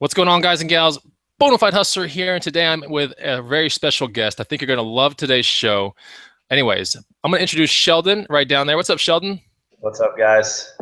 What's going on, guys and gals? Bonafide Hustler here, and today I'm with a very special guest. I think you're going to love today's show. Anyways, I'm going to introduce Sheldon right down there. What's up, Sheldon? What's up, guys?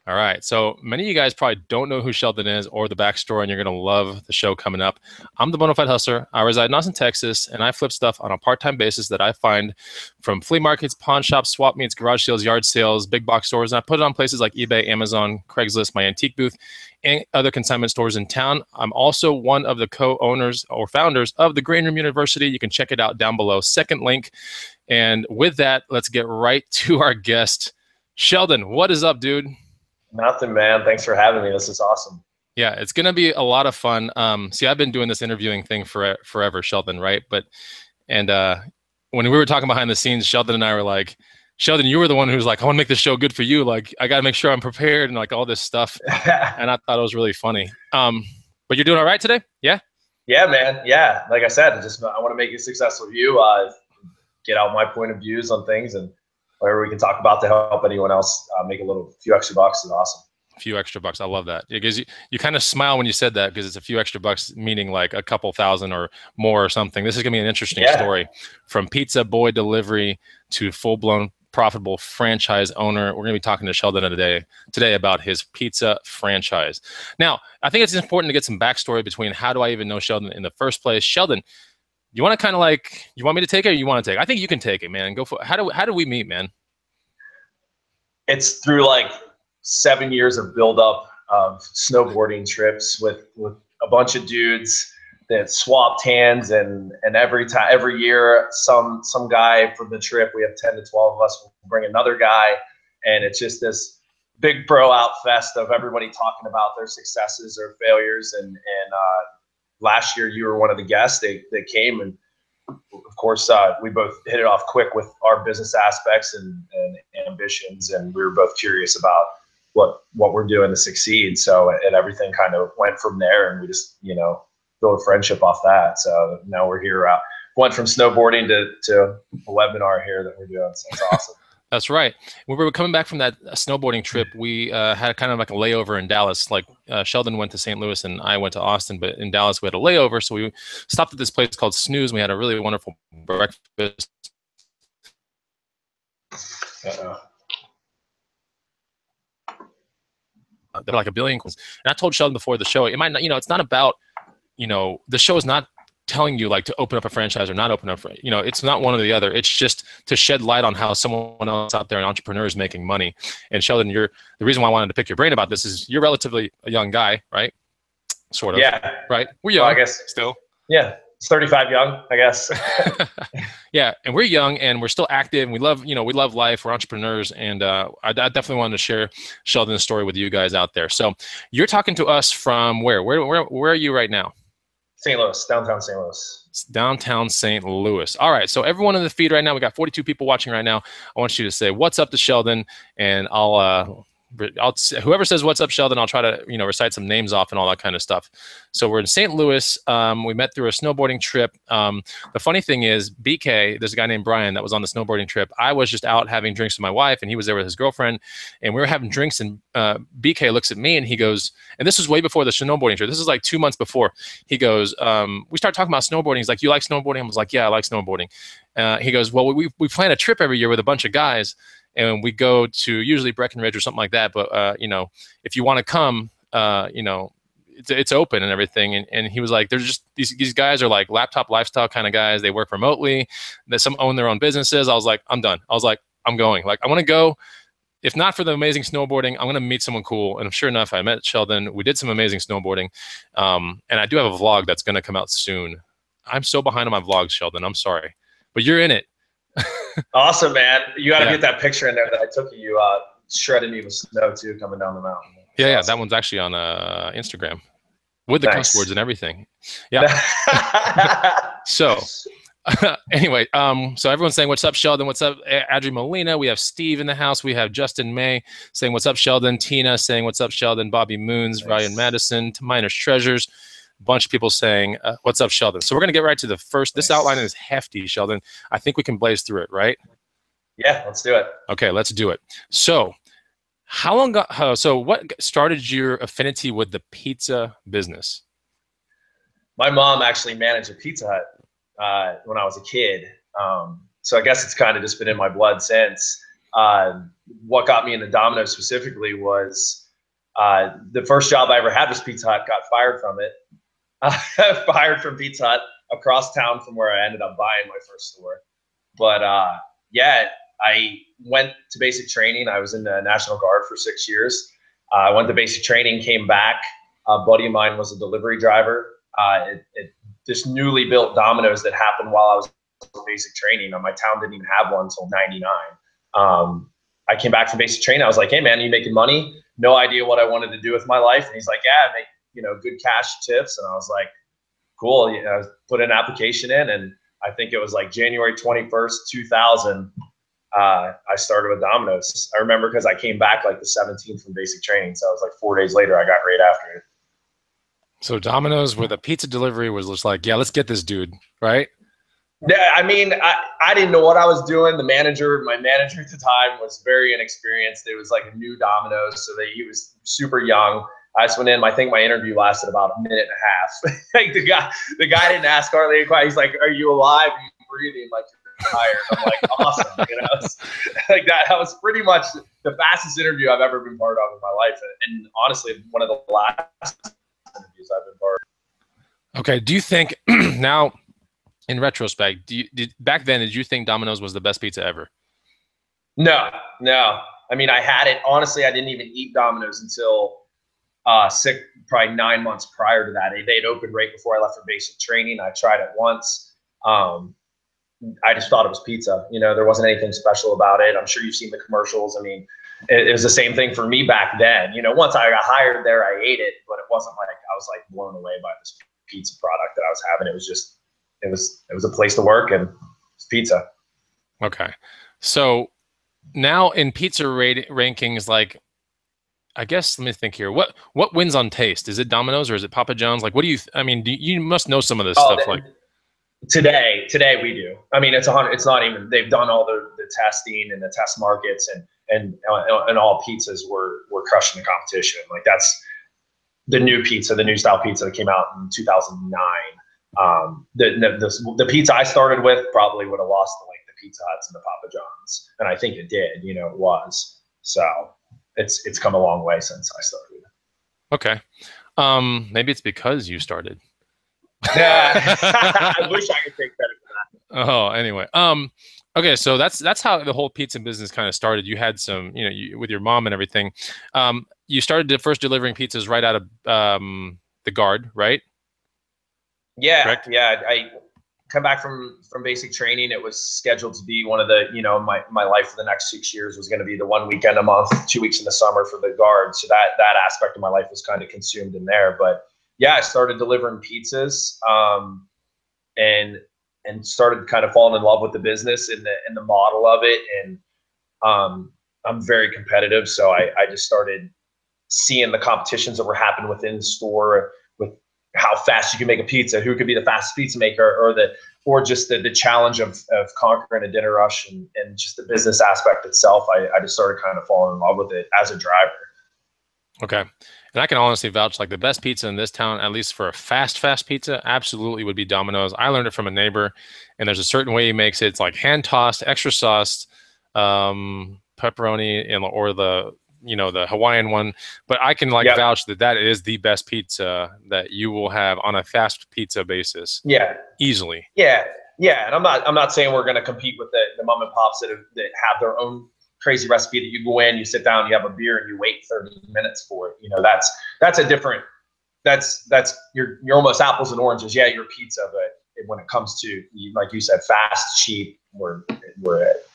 All right. So many of you guys probably don't know who Sheldon is or the backstory, and you're going to love the show coming up. I'm the Bonafide Hustler. I reside in Austin, Texas, and I flip stuff on a part-time basis that I find from flea markets, pawn shops, swap meets, garage sales, yard sales, big box stores, and I put it on places like eBay, Amazon, Craigslist, my antique booth, and other consignment stores in town. I'm also one of the co-owners or founders of the Green Room University. You can check it out down below. Second link. And with that, let's get right to our guest. Sheldon, what is up, dude? Nothing, man. Thanks for having me. This is awesome. Yeah, it's going to be a lot of fun. See, I've been doing this interviewing thing for forever, Sheldon, right? And when we were talking behind the scenes, Sheldon and I were like, Sheldon, you were the one who was like, I want to make this show good for you. Like, I got to make sure I'm prepared and like all this stuff. And I thought it was really funny. But you're doing all right today? Yeah? Yeah, man. Yeah. Like I said, I want to make it successful for you, get out my point of views on things and whatever we can talk about to help anyone else make a few extra bucks is awesome. A few extra bucks. I love that. Because you kind of smile when you said that because it's a few extra bucks, meaning like a couple thousand or more or something. This is going to be an interesting story from pizza boy delivery to full-blown profitable franchise owner. We're going to be talking to Sheldon today about his pizza franchise. Now, I think it's important to get some backstory between how do I even know Sheldon in the first place. Sheldon, you want to kind of like, you want me to take it or you want to take it? I think you can take it, man. Go for it. How do we meet, man? It's through like 7 years of buildup of snowboarding trips with a bunch of dudes that swapped hands, and every year some guy from the trip, we have 10 to 12 of us, will bring another guy, and it's just this big bro out fest of everybody talking about their successes or failures. And last year you were one of the guests. They came, and of course we both hit it off quick with our business aspects and ambitions, and we were both curious about what we're doing to succeed. So, and everything kind of went from there, and we just, built a friendship off that. So now we're here, went from snowboarding to a webinar here that we're doing. So it's awesome. That's right. When we were coming back from that snowboarding trip, we had kind of like a layover in Dallas. Like Sheldon went to St. Louis and I went to Austin, but in Dallas we had a layover. So we stopped at this place called Snooze. And we had a really wonderful breakfast. They're like a billion. And I told Sheldon before the show, it might not, it's not about, the show is not telling you like to open up a franchise or not open up, it's not one or the other. It's just to shed light on how someone else out there, an entrepreneur, is making money. And Sheldon, the reason why I wanted to pick your brain about this is you're relatively a young guy, right? Sort of. Yeah. Right. We're young. Well, I guess still. Yeah. It's 35 young, I guess. Yeah, and we're young and we're still active. And we love life. We're entrepreneurs, and I definitely wanted to share Sheldon's story with you guys out there. So you're talking to us from where? Where are you right now? St. Louis, downtown St. Louis. Downtown St. Louis. All right. So everyone in the feed right now, we got 42 people watching right now. I want you to say what's up to Sheldon, and I'll whoever says what's up, Sheldon, I'll try to recite some names off and all that kind of stuff. So we're in St. Louis. We met through a snowboarding trip. The funny thing is, BK, there's a guy named Brian that was on the snowboarding trip. I was just out having drinks with my wife, and he was there with his girlfriend, and we were having drinks. And BK looks at me and he goes, and this was way before the snowboarding trip. This is like 2 months before. He goes, we started talking about snowboarding. He's like, you like snowboarding? I was like, yeah, I like snowboarding. He goes, well, we plan a trip every year with a bunch of guys. And we go to usually Breckenridge or something like that. But, if you want to come, it's open and everything. And he was like, there's just these guys are like laptop lifestyle kind of guys. They work remotely. Some own their own businesses. I was like, I'm done. I was like, I'm going. Like, I want to go. If not for the amazing snowboarding, I'm going to meet someone cool. And sure enough, I met Sheldon. We did some amazing snowboarding. And I do have a vlog that's going to come out soon. I'm so behind on my vlogs, Sheldon. I'm sorry. But you're in it. Awesome, man. You got to get that picture in there that I took of you shredding me with snow too, coming down the mountain. Yeah, that one's actually on Instagram with the cuss words and everything. Yeah. So anyway, so everyone's saying what's up, Sheldon? What's up, Adri Molina? We have Steve in the house. We have Justin May saying what's up, Sheldon. Tina saying what's up, Sheldon. Bobby Moons, Ryan Madison, Miners Treasures. A bunch of people saying, what's up, Sheldon? So we're going to get right to the first. This outline is hefty, Sheldon. I think we can blaze through it, right? Yeah, let's do it. Okay, let's do it. So so what started your affinity with the pizza business? My mom actually managed a Pizza Hut when I was a kid. So I guess it's kind of just been in my blood since. What got me into Domino's specifically was the first job I ever had was Pizza Hut. Got fired from it. Fired from Pizza Hut across town from where I ended up buying my first store. But yeah, I went to basic training. I was in the National Guard for 6 years. I went to basic training, came back. A buddy of mine was a delivery driver. This newly built Domino's that happened while I was in basic training. My town didn't even have one until '99. I came back from basic training. I was like, "Hey man, are you making money?" No idea what I wanted to do with my life. And he's like, "Yeah, I make good cash tips." And I was like, "Cool." I put an application in, and I think it was like January 21st, 2000. I started with Domino's. I remember because I came back like the 17th from basic training. So I was like 4 days later, I got right after it. So Domino's with a pizza delivery was just like, yeah, let's get this dude, right? Yeah, I mean, I didn't know what I was doing. My manager at the time was very inexperienced. It was like a new Domino's, so he was super young. I just went in. I think my interview lasted about a minute and a half. Like the guy didn't ask hardly any questions. He's like, "Are you alive? Are you breathing? Like you're tired?" I'm like, "Awesome," like that. That was pretty much the fastest interview I've ever been part of in my life, and honestly, one of the last interviews I've been part of. Okay. Do you think now, in retrospect, back then, did you think Domino's was the best pizza ever? No. I mean, I had it. Honestly, I didn't even eat Domino's until probably 9 months prior to that. They'd opened right before I left for basic training. I tried it once. I just thought it was pizza. There wasn't anything special about it. I'm sure you've seen the commercials. I mean, it was the same thing for me back then. Once I got hired there, I ate it, but it wasn't like I was like blown away by this pizza product that I was having. It was just, it was a place to work, and it's pizza. Okay. So now in pizza rankings, like, I guess, let me think here. What wins on taste? Is it Domino's or is it Papa John's? Like, what do you, I mean, you must know some of this stuff. Like today we do. I mean, it's not even, they've done all the testing and the test markets, and all pizzas were crushing the competition. Like that's the new style pizza that came out in 2009. The pizza I started with probably would have lost to like the Pizza Huts and the Papa John's, and I think it did. It was. So it's come a long way since I started. Okay, maybe it's because you started. Yeah, I wish I could take credit for that. Oh, anyway, okay, so that's how the whole pizza business kind of started. You had some, with your mom and everything. You started first delivering pizzas right out of the Guard, right? Yeah, correct? Yeah. I come back from basic training. It was scheduled to be one of the, my life for the next 6 years was going to be the 1 weekend a month, 2 weeks in the summer for the Guard. So that aspect of my life was kind of consumed in there. But yeah, I started delivering pizzas, and started kind of falling in love with the business and the model of it. And I'm very competitive, so I just started seeing the competitions that were happening within the store with how fast you can make a pizza, who could be the fastest pizza maker, or just the challenge of conquering a dinner rush, and just the business aspect itself. I just started kind of falling in love with it as a driver. Okay. And I can honestly vouch, like the best pizza in this town, at least for a fast pizza, absolutely would be Domino's. I learned it from a neighbor, and there's a certain way he makes it. It's like hand tossed, extra sauced, pepperoni, or the Hawaiian one. But I can vouch that is the best pizza that you will have on a fast pizza basis. Yeah. Easily. Yeah. And I'm not saying we're going to compete with the mom and pops that have their own crazy recipe that you go in, you sit down, you have a beer, and you wait 30 minutes for it. That's a different. That's you're almost apples and oranges. Yeah, you're pizza, but when it comes to, like you said, fast, cheap, we're it.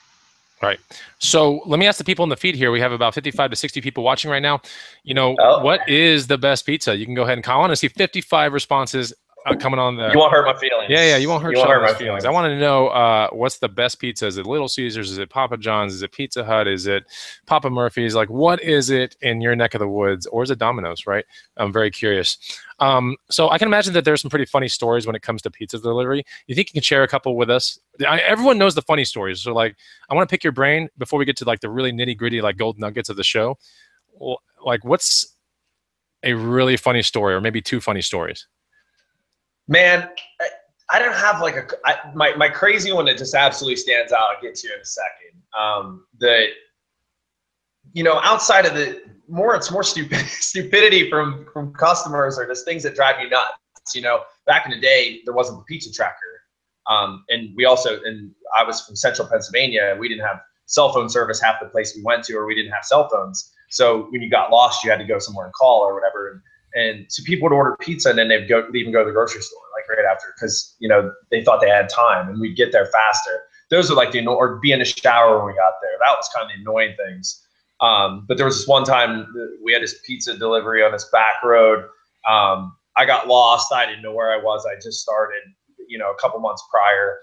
Right. So let me ask the people in the feed here. We have about 55 to 60 people watching right now. What is the best pizza? You can go ahead and call. I want to see 55 responses coming on the. You won't hurt my feelings. Yeah, you won't hurt my feelings. I want to know what's the best pizza. Is it Little Caesars? Is it Papa John's? Is it Pizza Hut? Is it Papa Murphy's? Like, what is it in your neck of the woods, or is it Domino's? Right. I'm very curious. So I can imagine that there's some pretty funny stories when it comes to pizza delivery. You think you can share a couple with us? Everyone knows the funny stories. So like, I want to pick your brain before we get to like the really nitty gritty, like gold nuggets of the show. Like, what's a really funny story, or maybe two funny stories? Man, I don't have like my crazy one that just absolutely stands out. I'll get to in a second. Outside of it's more stupidity from customers, or just things that drive you nuts. Back in the day, there wasn't the pizza tracker. And I was from central Pennsylvania, and we didn't have cell phone service half the place we went to, or we didn't have cell phones. So when you got lost, you had to go somewhere and call or whatever. And so people would order pizza, and then they'd even go to the grocery store like right after, because they thought they had time, and we'd get there faster. Those are like or be in the shower when we got there. That was kind of the annoying things. But there was this one time we had this pizza delivery on this back road. I got lost. I didn't know where I was. I just started, a couple months prior.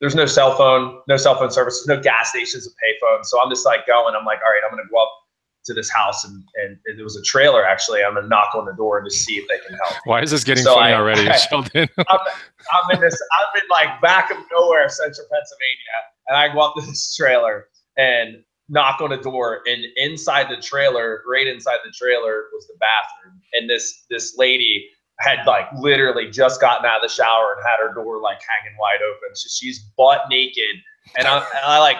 There's no cell phone service. There's no gas stations or payphones. So I'm just like going. I'm like, all right, I'm gonna go up to this house, and it was a trailer actually. I'm gonna knock on the door and just see if they can help. Why is this getting funny already, Sheldon? I'm in like back of nowhere, central Pennsylvania, and I go up to this trailer and knock on the door, and inside the trailer, right inside the trailer, was the bathroom, and this lady had like literally just gotten out of the shower and had her door like hanging wide open. So she's butt naked, and I like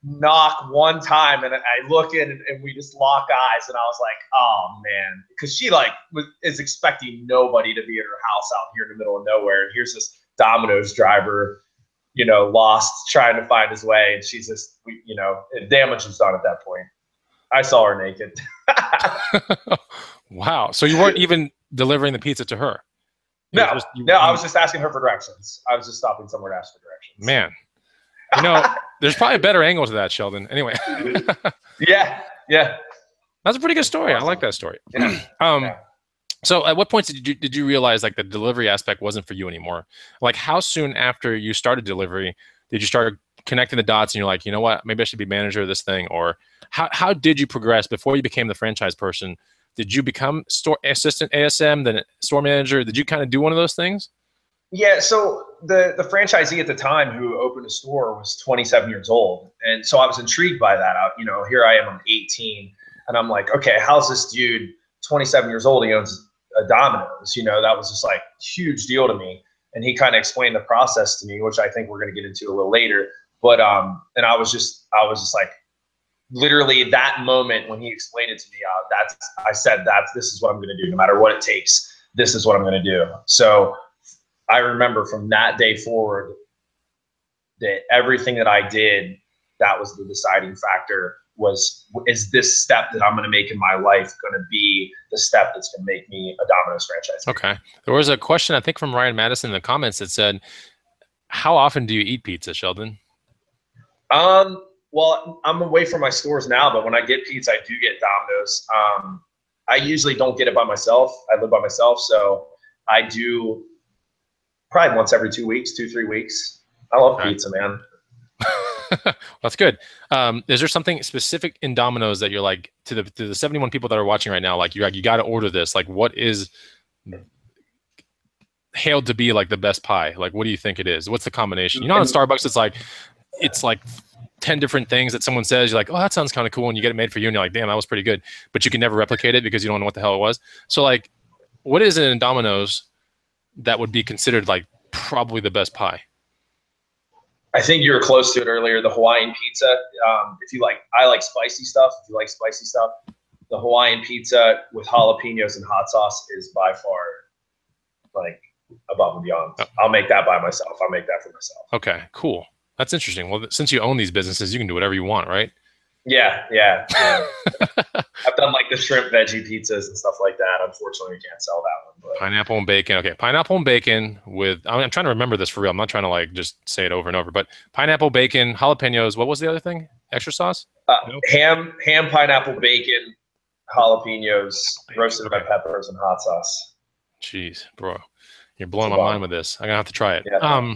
knock one time, and I look in, and we just lock eyes, and I was like, oh man, because she like is expecting nobody to be at her house out here in the middle of nowhere, and here's this Domino's driver, lost trying to find his way, and she's just, damage was done at that point. I saw her naked. Wow. So you weren't even delivering the pizza to her? No, I was just asking her for directions. I was just stopping somewhere to ask for directions. Man, there's probably a better angle to that, Sheldon. Anyway. Yeah. That's a pretty good story. I like that story. Yeah. So at what point did you realize like the delivery aspect wasn't for you anymore? Like how soon after you started delivery did you start connecting the dots and you're like, you know what, maybe I should be manager of this thing? Or how did you progress before you became the franchise person? Did you become store assistant ASM, then store manager? Did you kind of do one of those things? Yeah, so the franchisee at the time who opened a store was 27 years old. And so I was intrigued by that. Here I am, I'm 18, and I'm like, okay, how's this dude 27 years old? He owns a Domino's, that was just like huge deal to me. And he kind of explained the process to me, which I think we're going to get into a little later. But, and I was just like, literally that moment when he explained it to me, I said, this is what I'm going to do. No matter what it takes, this is what I'm going to do. So I remember from that day forward that everything that I did, that was the deciding factor. Is this step that I'm going to make in my life going to be the step that's going to make me a Domino's franchise? Okay. There was a question, I think, from Ryan Madison in the comments that said, how often do you eat pizza, Sheldon? Well, I'm away from my stores now, but when I get pizza, I do get Domino's. I usually don't get it by myself. I live by myself, so I do probably once every 2 weeks, 2-3 weeks. I love pizza, man. That's good. Is there something specific in Domino's that you're like, to the 71 people that are watching right now, like you got to order this? Like, what is hailed to be like the best pie? Like, what do you think it is? What's the combination? In Starbucks, it's like 10 different things that someone says. You're like, oh, that sounds kind of cool, and you get it made for you, and you're like, damn, that was pretty good. But you can never replicate it because you don't know what the hell it was. So, like, what is it in Domino's that would be considered like probably the best pie? I think you were close to it earlier. The Hawaiian pizza. I like spicy stuff. If you like spicy stuff, the Hawaiian pizza with jalapenos and hot sauce is by far like above and beyond. Oh. I'll make that by myself. I'll make that for myself. Okay, cool. That's interesting. Well, since you own these businesses, you can do whatever you want, right? Yeah. I've done like the shrimp veggie pizzas and stuff like that. Unfortunately, we can't sell that one. But. Pineapple and bacon. Okay, pineapple and bacon with. I'm trying to remember this for real. I'm not trying to like just say it over and over. But pineapple, bacon, jalapenos. What was the other thing? Extra sauce? Ham, pineapple, bacon, jalapenos, roasted red peppers, and hot sauce. Jeez, bro, you're blowing my mind with this. I'm gonna have to try it. Yeah.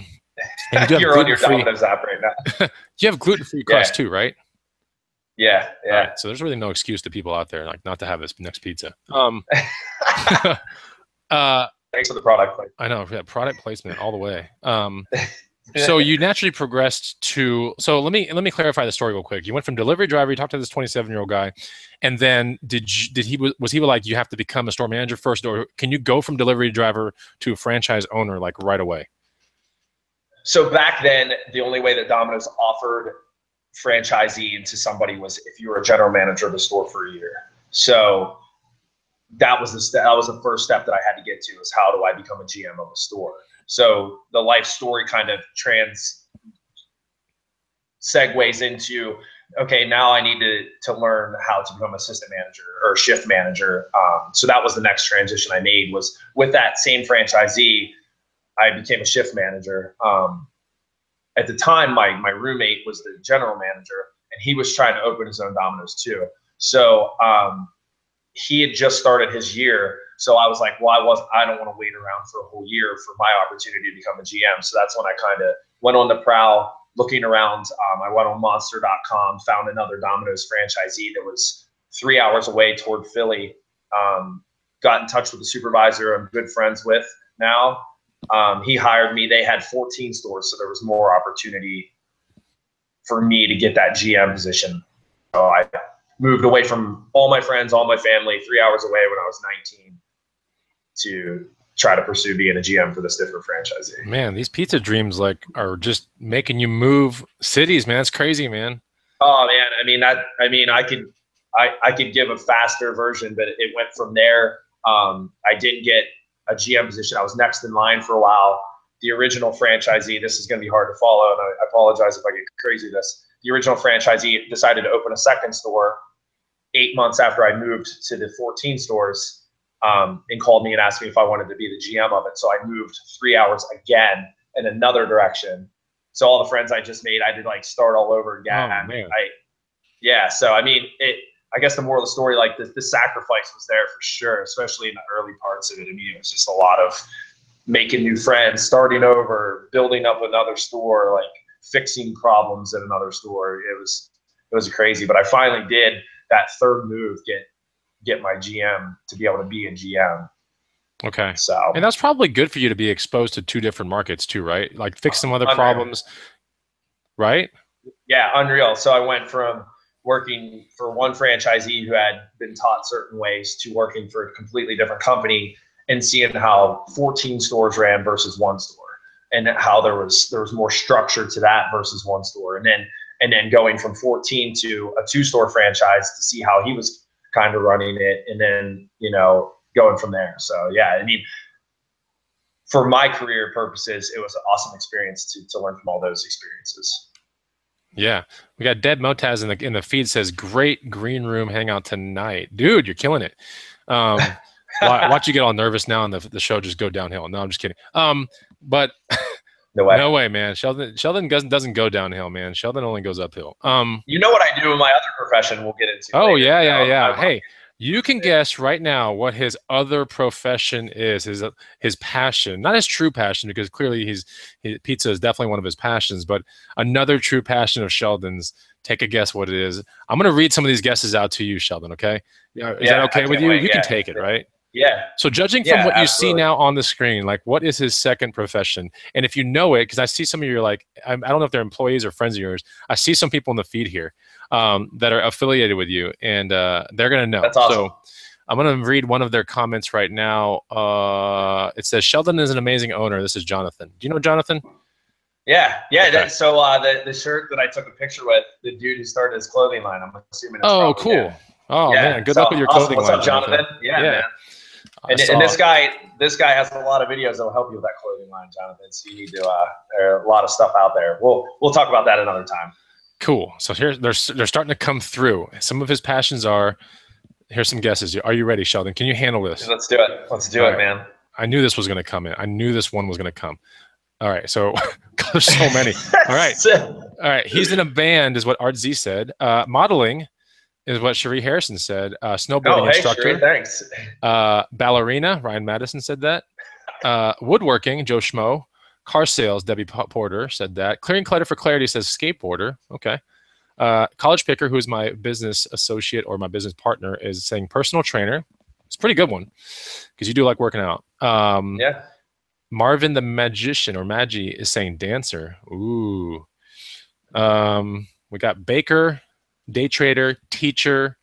And you're on your Domino's app right now. You have gluten-free crust too, right? Yeah. Right, so there's really no excuse to people out there like not to have this next pizza. Thanks for the product placement. I know, yeah, product placement all the way. So you naturally progressed to. So let me clarify the story real quick. You went from delivery driver. You talked to this 27-year-old guy, and then did he was he like you have to become a store manager first, or can you go from delivery driver to a franchise owner like right away? So back then, the only way that Domino's offered franchisee to somebody was if you were a general manager of the store for a year. So that was the first step that I had to get to, is how do I become a GM of a store? So the life story kind of segues into, okay, now I need to learn how to become assistant manager or shift manager. So that was the next transition I made, was with that same franchisee, I became a shift manager. At the time, my roommate was the general manager, and he was trying to open his own Domino's too. So he had just started his year. So I was like, well, I don't want to wait around for a whole year for my opportunity to become a GM. So that's when I kind of went on the prowl, looking around. I went on monster.com, found another Domino's franchisee that was 3 hours away toward Philly. Got in touch with the supervisor I'm good friends with now. He hired me. They had 14 stores, so there was more opportunity for me to get that GM position. So I moved away from all my friends, all my family, 3 hours away when I was 19 to try to pursue being a GM for this different franchisee. Man, these pizza dreams like are just making you move cities, man. It's crazy, man. Oh man, I could give a faster version, but it went from there. I didn't get a GM position. I was next in line for a while. The original franchisee, this is going to be hard to follow, and I apologize if I get crazy with this. The original franchisee decided to open a second store 8 months after I moved to the 14 stores, and called me and asked me if I wanted to be the GM of it. So I moved 3 hours again in another direction. So all the friends I just made, I had to like start all over again. Oh, man. So I guess the moral of the story, like the sacrifice was there for sure, especially in the early parts of it. I mean, it was just a lot of making new friends, starting over, building up another store, like fixing problems at another store. It was crazy, but I finally did that third move, get my GM to be able to be a GM. Okay. So, and that's probably good for you to be exposed to two different markets too, right? Like fix some other problems, right? Yeah, unreal. So I went from working for one franchisee who had been taught certain ways to working for a completely different company and seeing how 14 stores ran versus one store, and how there was more structure to that versus one store. And then going from 14 to a 2-store franchise to see how he was kind of running it, and then, going from there. So yeah, I mean, for my career purposes, it was an awesome experience to learn from all those experiences. Yeah, we got Dead Motaz in the feed says great green room hangout tonight, dude. You're killing it. Watch you get all nervous now and the show just go downhill. No, I'm just kidding. But no way, man. Sheldon doesn't go downhill, man. Sheldon only goes uphill. You know what I do in my other profession? We'll get into. Oh later. Yeah. Hey, you can guess right now what his other profession is, his passion, not his true passion, because clearly his pizza is definitely one of his passions, but another true passion of Sheldon's. Take a guess what it is. I'm going to read some of these guesses out to you, Sheldon, okay? Is that okay with you? You can take it, right? Yeah. So judging from what you see now on the screen, like what is his second profession? And if you know it, because I see some of you are like, I don't know if they're employees or friends of yours. I see some people in the feed here that are affiliated with you, and they're going to know. That's awesome. So I'm going to read one of their comments right now. It says, Sheldon is an amazing owner. This is Jonathan. Do you know Jonathan? Yeah. Okay. So the shirt that I took a picture with, the dude who started his clothing line, I'm assuming. Oh, cool. Him. Oh, yeah. Man. Good luck with your clothing line. What's up, Jonathan? Yeah, man. And this guy has a lot of videos that will help you with that clothing line, Jonathan. So you need to there are a lot of stuff out there. We'll talk about that another time. Cool. So here they're starting to come through. Some of his passions are. Here's some guesses. Are you ready, Sheldon? Can you handle this? Let's do it. Let's do it, man. I knew this was going to come in. I knew this one was going to come. All right. So there's so many. All right. All right. He's in a band, is what Art Z said. Modeling is what Cherie Harrison said. Snowboarding instructor. Cherie, thanks. Ballerina, Ryan Madison said that. Woodworking, Joe Schmo. Car sales, Debbie Porter said that. Clearing clutter for clarity says skateboarder. Okay. College Picker, who's my business associate or my business partner, is saying personal trainer. It's a pretty good one because you do like working out. Yeah. Marvin the Magician or Magi is saying dancer. Ooh. We got baker, day trader, teacher.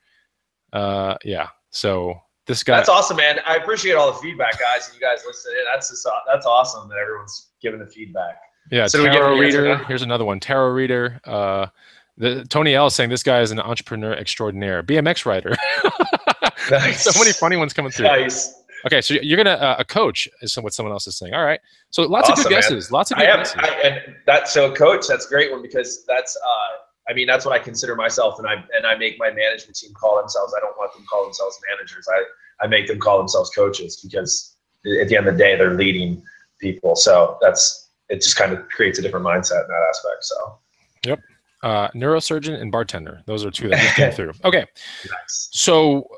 Yeah. So this guy. That's awesome, man. I appreciate all the feedback, guys. And you guys listen in. That's awesome that everyone's giving the feedback. Yeah, So do we get tarot the answer reader. now? Here's another one. Tarot reader. The Tony L is saying this guy is an entrepreneur extraordinaire. BMX rider. Nice. So many funny ones coming through. Nice. Okay, so you're gonna a coach is what someone else is saying. All right, so lots of good guesses. Man. Lots of good guesses. And that so coach, that's a great one because that's I mean that's what I consider myself, and I make my management team call themselves. I don't want them to call themselves managers. I make them call themselves coaches because at the end of the day they're leading people. So it just kind of creates a different mindset in that aspect. So. Yep. Neurosurgeon and bartender. Those are two that just came through. Okay. Nice. So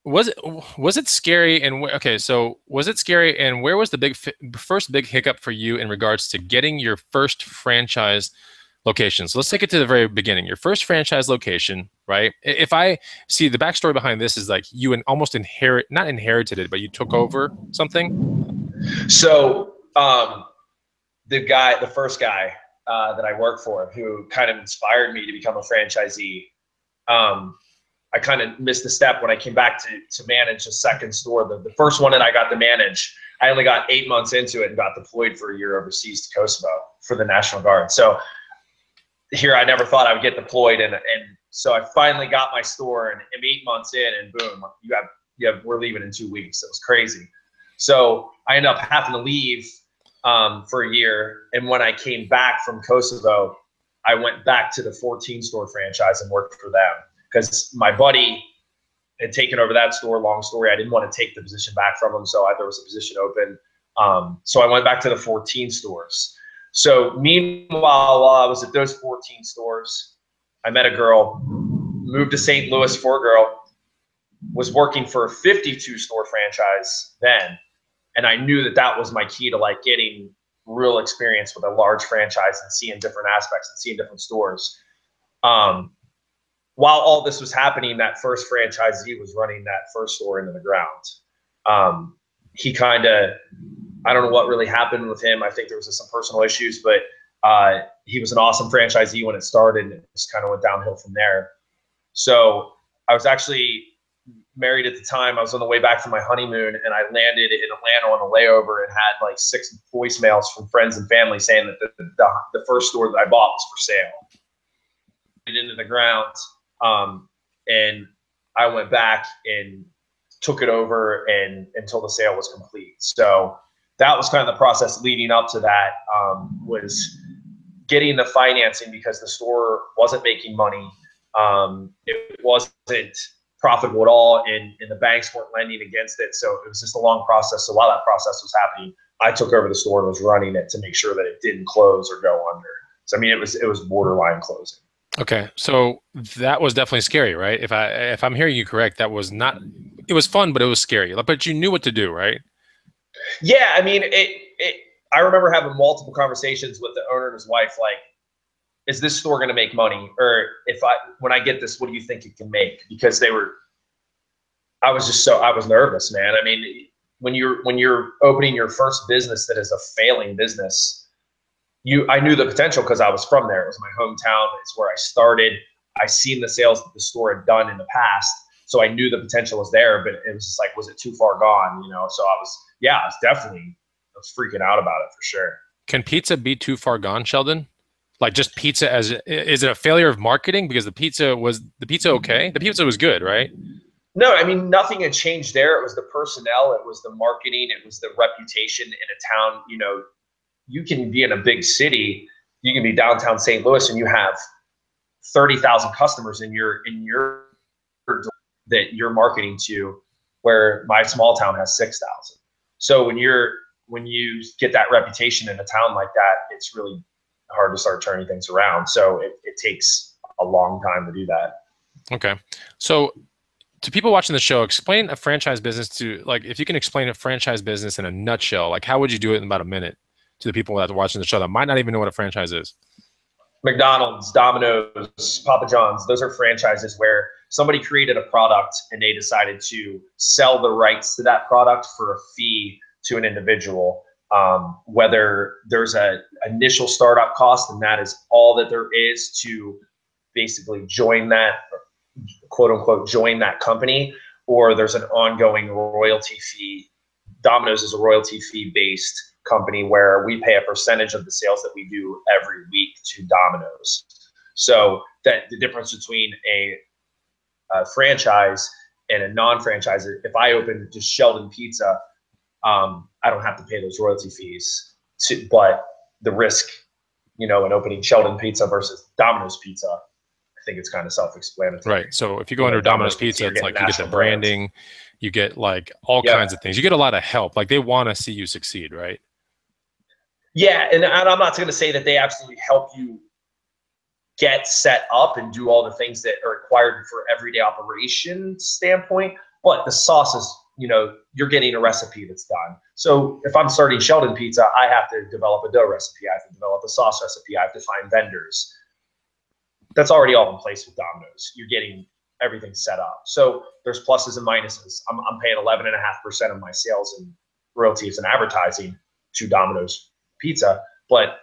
was it scary and okay, so was it scary and where was the first big hiccup for you in regards to getting your first franchise location? So let's take it to the very beginning. Your first franchise location, right? If I see the backstory behind this is like you almost not inherited it, but you took over something. So the first guy that I worked for who kind of inspired me to become a franchisee, I kind of missed a step when I came back to manage a second store. The first one that I got to manage, I only got 8 months into it and got deployed for a year overseas to Kosovo for the National Guard. So here I never thought I would get deployed. And so I finally got my store and I'm 8 months in and boom, we're leaving in 2 weeks. It was crazy. So I ended up having to leave for a year. And when I came back from Kosovo, I went back to the 14 store franchise and worked for them. Because my buddy had taken over that store. Long story, I didn't want to take the position back from him, so there was a position open. So I went back to the 14 stores. So meanwhile, while I was at those 14 stores, I met a girl, moved to St. Louis for a girl, was working for a 52 store franchise then, and I knew that was my key to like getting real experience with a large franchise and seeing different aspects and seeing different stores. While all this was happening, that first franchisee was running that first store into the ground. He kind of, I don't know what really happened with him. I think there was some personal issues, but he was an awesome franchisee when it started, and it just kind of went downhill from there. So I was actually married at the time. I was on the way back from my honeymoon, and I landed in Atlanta on a layover and had like 6 voicemails from friends and family saying that the first store that I bought was for sale. It into the ground. And I went back and took it over until the sale was complete. So that was kind of the process leading up to that, was getting the financing because the store wasn't making money. It wasn't profitable at all, and the banks weren't lending against it. So it was just a long process. So while that process was happening, I took over the store and was running it to make sure that it didn't close or go under. So I mean, it was borderline closing. Okay, so that was definitely scary, right? If I'm hearing you correct, that was not. It was fun, but it was scary. But you knew what to do, right? Yeah, I mean, I remember having multiple conversations with the owner and his wife, like, is this store going to make money? Or when I get this, what do you think it can make? Because I was nervous, man. I mean, when you're opening your first business that is a failing business, I knew the potential because I was from there. It was my hometown. It's where I started. I seen the sales that the store had done in the past. So I knew the potential was there, but it was just like, was it too far gone? So I was freaking out about it for sure. Can pizza be too far gone, Sheldon? Like just pizza is it a failure of marketing? Because the pizza okay? The pizza was good, right? No, I mean, nothing had changed there. It was the personnel. It was the marketing. It was the reputation in a town. You can be in a big city. You can be downtown St. Louis and you have 30,000 customers in your that you're marketing to, where my small town has 6,000. So when you get that reputation in a town like that, it's really hard to start turning things around. So it takes a long time to do that. Okay. So to people watching the show, explain a franchise business if you can explain a franchise business in a nutshell, like how would you do it in about a minute to the people that are watching the show that might not even know what a franchise is? McDonald's, Domino's, Papa John's, those are franchises where somebody created a product and they decided to sell the rights to that product for a fee to an individual. Whether there's a initial startup cost, and that is all that there is to basically join that, quote unquote, join that company, or there's an ongoing royalty fee. Domino's is a royalty fee based company where we pay a percentage of the sales that we do every week to Domino's. So that the difference between a franchise and a non-franchise, if I open just Sheldon Pizza, I don't have to pay those royalty fees, but the risk, in opening Sheldon Pizza versus Domino's Pizza, I think it's kind of self-explanatory. Right. So if you go under Domino's Pizza, it's like you get the branding, you get like all kinds of things. You get a lot of help. Like they want to see you succeed, right? Yeah, and I'm not going to say that they absolutely help you get set up and do all the things that are required for everyday operation standpoint, but the sauce is, you're getting a recipe that's done. So if I'm starting Sheldon Pizza, I have to develop a dough recipe. I have to develop a sauce recipe. I have to find vendors. That's already all in place with Domino's. You're getting everything set up. So there's pluses and minuses. I'm paying 11.5% of my sales and royalties and advertising to Domino's Pizza, but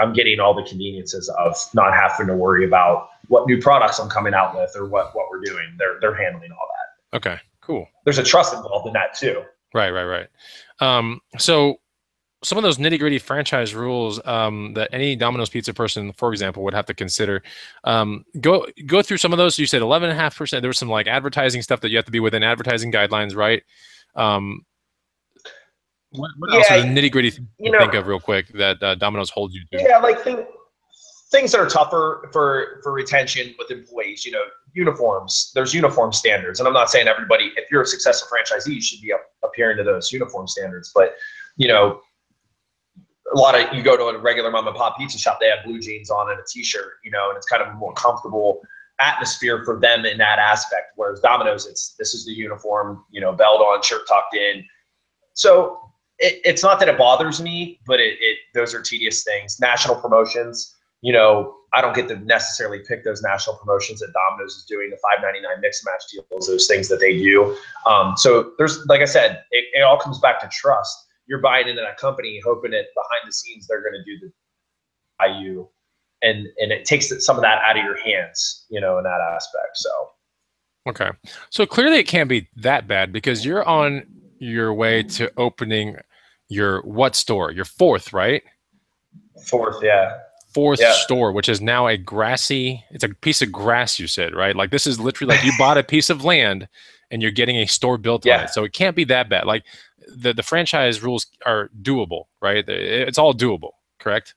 I'm getting all the conveniences of not having to worry about what new products I'm coming out with or what we're doing. They're handling all that. Okay, cool. There's a trust involved in that too. Right. So some of those nitty gritty franchise rules that any Domino's Pizza person, for example, would have to consider. Go through some of those. So you said 11.5%. There was some like advertising stuff that you have to be within advertising guidelines, right? What else are the nitty gritty things you think of real quick that Domino's holds you to? Yeah, like things that are tougher for retention with employees. Uniforms. There's uniform standards, and I'm not saying everybody. If you're a successful franchisee, you should be adhering to those uniform standards. But a lot of, you go to a regular mom and pop pizza shop, they have blue jeans on and a t-shirt, and it's kind of a more comfortable atmosphere for them in that aspect. Whereas Domino's, this is the uniform, belt on, shirt tucked in. So it's not that it bothers me, but those are tedious things. National promotions, I don't get to necessarily pick those national promotions that Domino's is doing, the $5.99 mix and match deals, those things that they do. So there's, like I said, it all comes back to trust. You're buying into that company, hoping that behind the scenes they're going to do the by you, and it takes some of that out of your hands, in that aspect. So, okay, so clearly it can't be that bad because you're on your way to opening your what store? Your fourth, right? Fourth, yeah. Fourth store, which is now it's a piece of grass, you said, right? Like this is literally like you bought a piece of land and you're getting a store built on it. So it can't be that bad. Like the franchise rules are doable, right? It's all doable, correct?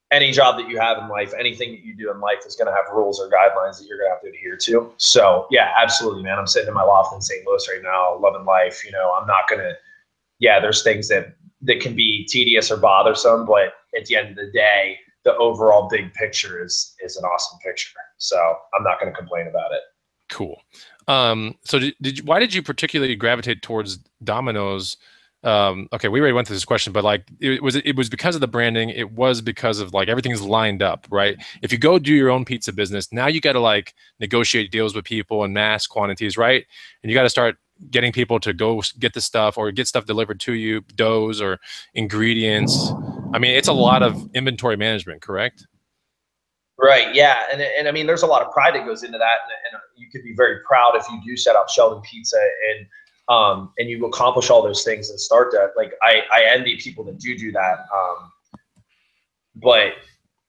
Any job that you have in life, anything that you do in life is going to have rules or guidelines that you're going to have to adhere to. So yeah, absolutely, man. I'm sitting in my loft in St. Louis right now, loving life. I'm not going to, there's things that can be tedious or bothersome, but at the end of the day, the overall big picture is an awesome picture. So I'm not going to complain about it. Cool. So why did you particularly gravitate towards Domino's? Okay, we already went through this question, but like it was because of the branding. It was because of like everything's lined up, right? If you go do your own pizza business, now you got to like negotiate deals with people in mass quantities, right? And you got to start getting people to go get the stuff or get stuff delivered to you, doughs or ingredients. I mean, it's a lot of inventory management, correct? Right. Yeah. And I mean, there's a lot of pride that goes into that. And you could be very proud if you do set up Sheldon Pizza and you accomplish all those things and start that. Like I envy people that do that. But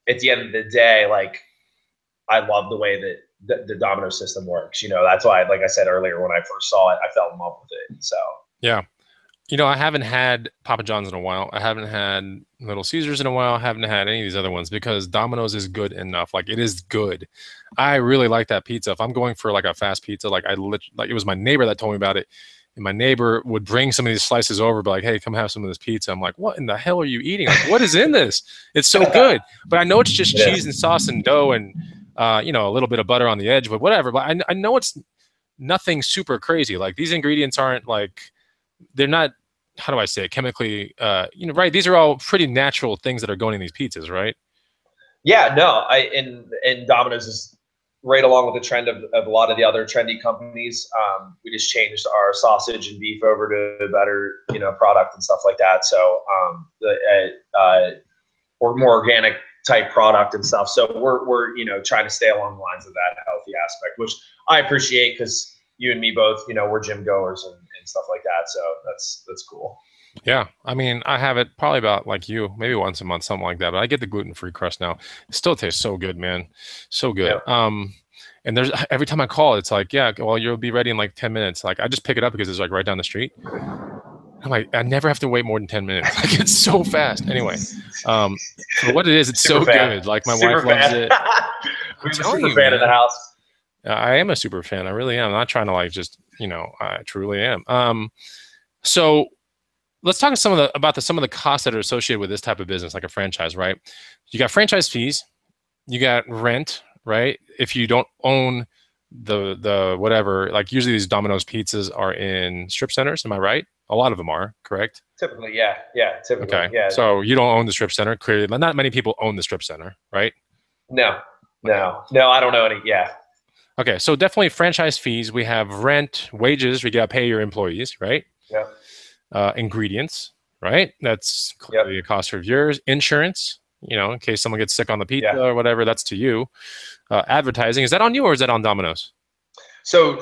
at the end of the day, like I love the way that the Domino system works. That's why, like I said earlier, when I first saw it, I fell in love with it. So, yeah. I haven't had Papa John's in a while. I haven't had Little Caesars in a while. I haven't had any of these other ones because Domino's is good enough. Like it is good. I really like that pizza. If I'm going for like a fast pizza, like it was my neighbor that told me about it. And my neighbor would bring some of these slices over, be like, hey, come have some of this pizza. I'm like, what in the hell are you eating? Like, what is in this? It's so good. But I know it's just cheese and sauce and dough and, a little bit of butter on the edge, but whatever. But I know it's nothing super crazy. Like these ingredients aren't like, they're not, how do I say it, chemically, right? These are all pretty natural things that are going in these pizzas, right? Yeah, no, and Domino's is right along with the trend of a lot of the other trendy companies. We just changed our sausage and beef over to a better, product and stuff like that. So or more organic type product and stuff. So we're trying to stay along the lines of that healthy aspect, which I appreciate because you and me both, we're gym goers and stuff like that. So that's cool. Yeah, I mean, I have it probably about like you, maybe once a month, something like that. But I get the gluten-free crust now. It still tastes so good, man, so good. Yeah. And there's every time I call, it's like, yeah, well, you'll be ready in like 10 minutes. Like I just pick it up because it's like right down the street. I'm like, I never have to wait more than 10 minutes. Like it's so fast. Anyway, for what it is, it's Super so fan. good. Like my Super wife loves fan. it. We have a telling super you, fan in man. the house. I am a super fan. I really am. I'm not trying to like just, I truly am. So let's talk about some of the costs that are associated with this type of business, like a franchise, right? You got franchise fees, you got rent, right? If you don't own the whatever, like usually these Domino's pizzas are in strip centers. Am I right? A lot of them are, correct? Typically, yeah, typically, Okay. yeah. So you don't own the strip center. Clearly, not many people own the strip center, right? No, Okay. I don't know any. Yeah. Okay. So definitely franchise fees. We have rent, wages. We got to pay your employees, right? Yeah. Ingredients, right? That's clearly a cost of yours. Insurance, in case someone gets sick on the pizza or whatever, that's to you. Advertising, is that on you or is that on Domino's? So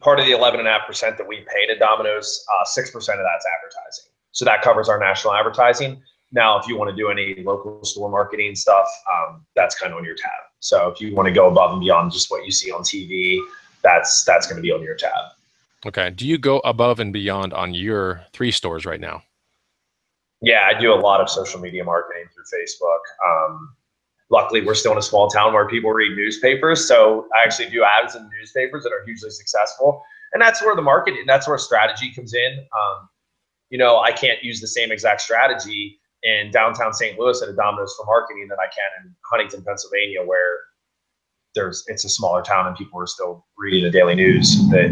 part of the 11.5% that we pay to Domino's, 6% of that's advertising. So that covers our national advertising. Now, if you want to do any local store marketing stuff, that's kind of on your tab. So if you want to go above and beyond just what you see on TV, that's going to be on your tab. Okay. Do you go above and beyond on your 3 stores right now? Yeah, I do a lot of social media marketing through Facebook. Luckily, we're still in a small town where people read newspapers. So I actually do ads in newspapers that are hugely successful. And that's where the marketing, that's where strategy comes in. I can't use the same exact strategy in downtown St. Louis at a Domino's for marketing that I can in Huntington, Pennsylvania, where it's a smaller town and people are still reading the daily news that,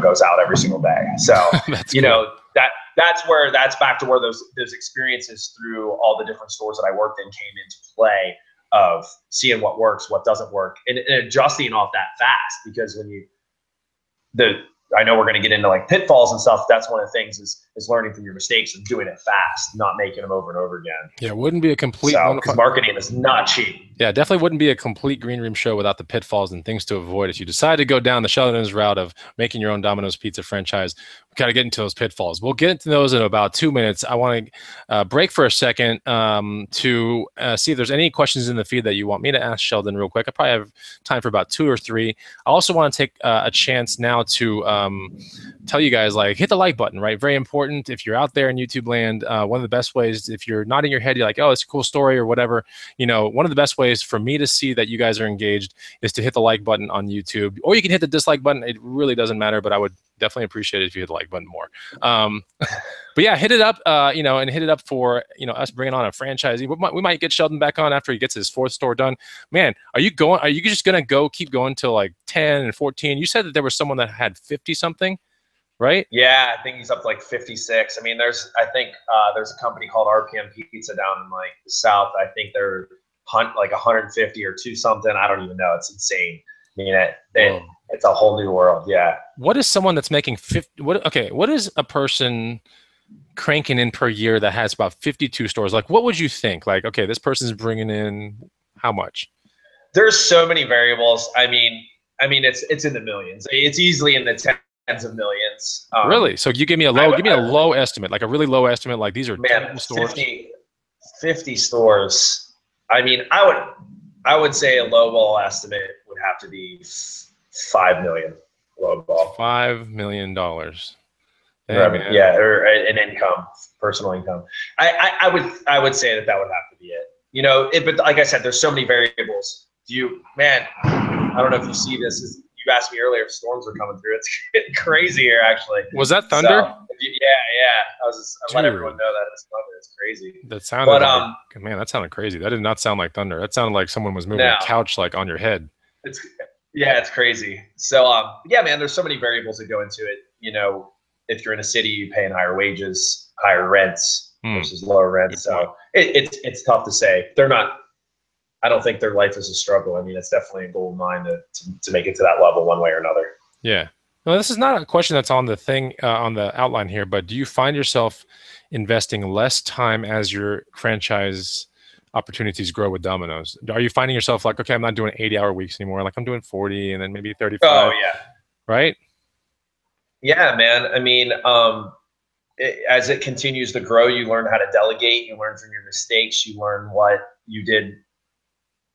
goes out every single day. So, cool. That's back to where those experiences through all the different stores that I worked in came into play of seeing what works, what doesn't work, and adjusting off that fast. Because I know we're going to get into like pitfalls and stuff. That's one of the things is learning from your mistakes and doing it fast, not making them over and over again. Yeah, it wouldn't be a complete. Because marketing is not cheap. Yeah, definitely wouldn't be a complete green room show without the pitfalls and things to avoid. If you decide to go down the Sheldon's route of making your own Domino's pizza franchise, we got to get into those pitfalls. We'll get into those in about 2 minutes. I want to break for a second to see if there's any questions in the feed that you want me to ask Sheldon real quick. I probably have time for about 2 or 3. I also want to take a chance now to tell you guys, like, hit the like button, right? Very important. If you're out there in YouTube land, one of the best ways, if you're not in your head, you're like, oh, it's a cool story or whatever, one of the best ways for me to see that you guys are engaged is to hit the like button on YouTube, or you can hit the dislike button. It really doesn't matter, but I would definitely appreciate it if you hit the like button more. But yeah, hit it up, and hit it up for, us bringing on a franchisee. We might get Sheldon back on after he gets his 4th store done. Man, are you just going to keep going till like 10 and 14? You said that there was someone that had 50 something, right? Yeah, I think he's up to like 56. I mean, there's a company called RPM Pizza down in like the South. I think they're like 150 or 2 something. I don't even know. It's insane. I mean, it's a whole new world. Yeah. What is someone that's making 50? What is a person cranking in per year that has about 52 stores? Like, what would you think? Like, okay, this person's bringing in how much? There's so many variables. I mean, it's in the millions. It's easily in the tens of millions. Really? So you give me a low estimate, like a really low estimate. Like these are stores. 50 stores. I mean, I would say a lowball estimate would have to be 5 million. Lowball. $5 million. Yeah, or an income, personal income. I would say that would have to be it. But like I said, there's so many variables. I don't know if you see this. You asked me earlier if storms are coming through. It's getting crazy here, actually. Was that thunder? So, yeah. I let everyone know that it's thunder. It's crazy. That sounded man, that sounded crazy. That did not sound like thunder. That sounded like someone was moving a couch like on your head. It's crazy. So man, there's so many variables that go into it. If you're in a city, you're paying higher wages, higher rents versus lower rents. So it's tough to say. They're not. I don't think their life is a struggle. I mean, it's definitely a goal of mine to make it to that level one way or another. Yeah. Well, this is not a question that's on the thing on the outline here, but do you find yourself investing less time as your franchise opportunities grow with Domino's? Are you finding yourself like, okay, I'm not doing 80-hour weeks anymore. Like I'm doing 40 and then maybe 35, Oh yeah, right? yeah, man. I mean, as it continues to grow, you learn how to delegate. You learn from your mistakes. You learn what you did,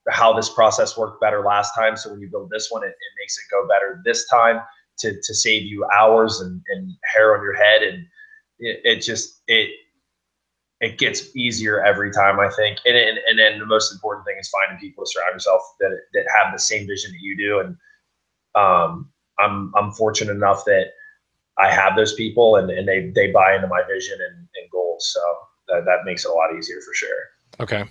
how this process worked better last time. So when you build this one, it makes it go better this time to save you hours and hair on your head. And it gets easier every time, I think. And then the most important thing is finding people to surround yourself that have the same vision that you do. And I'm fortunate enough that I have those people and they buy into my vision and goals. So that makes it a lot easier for sure. Okay.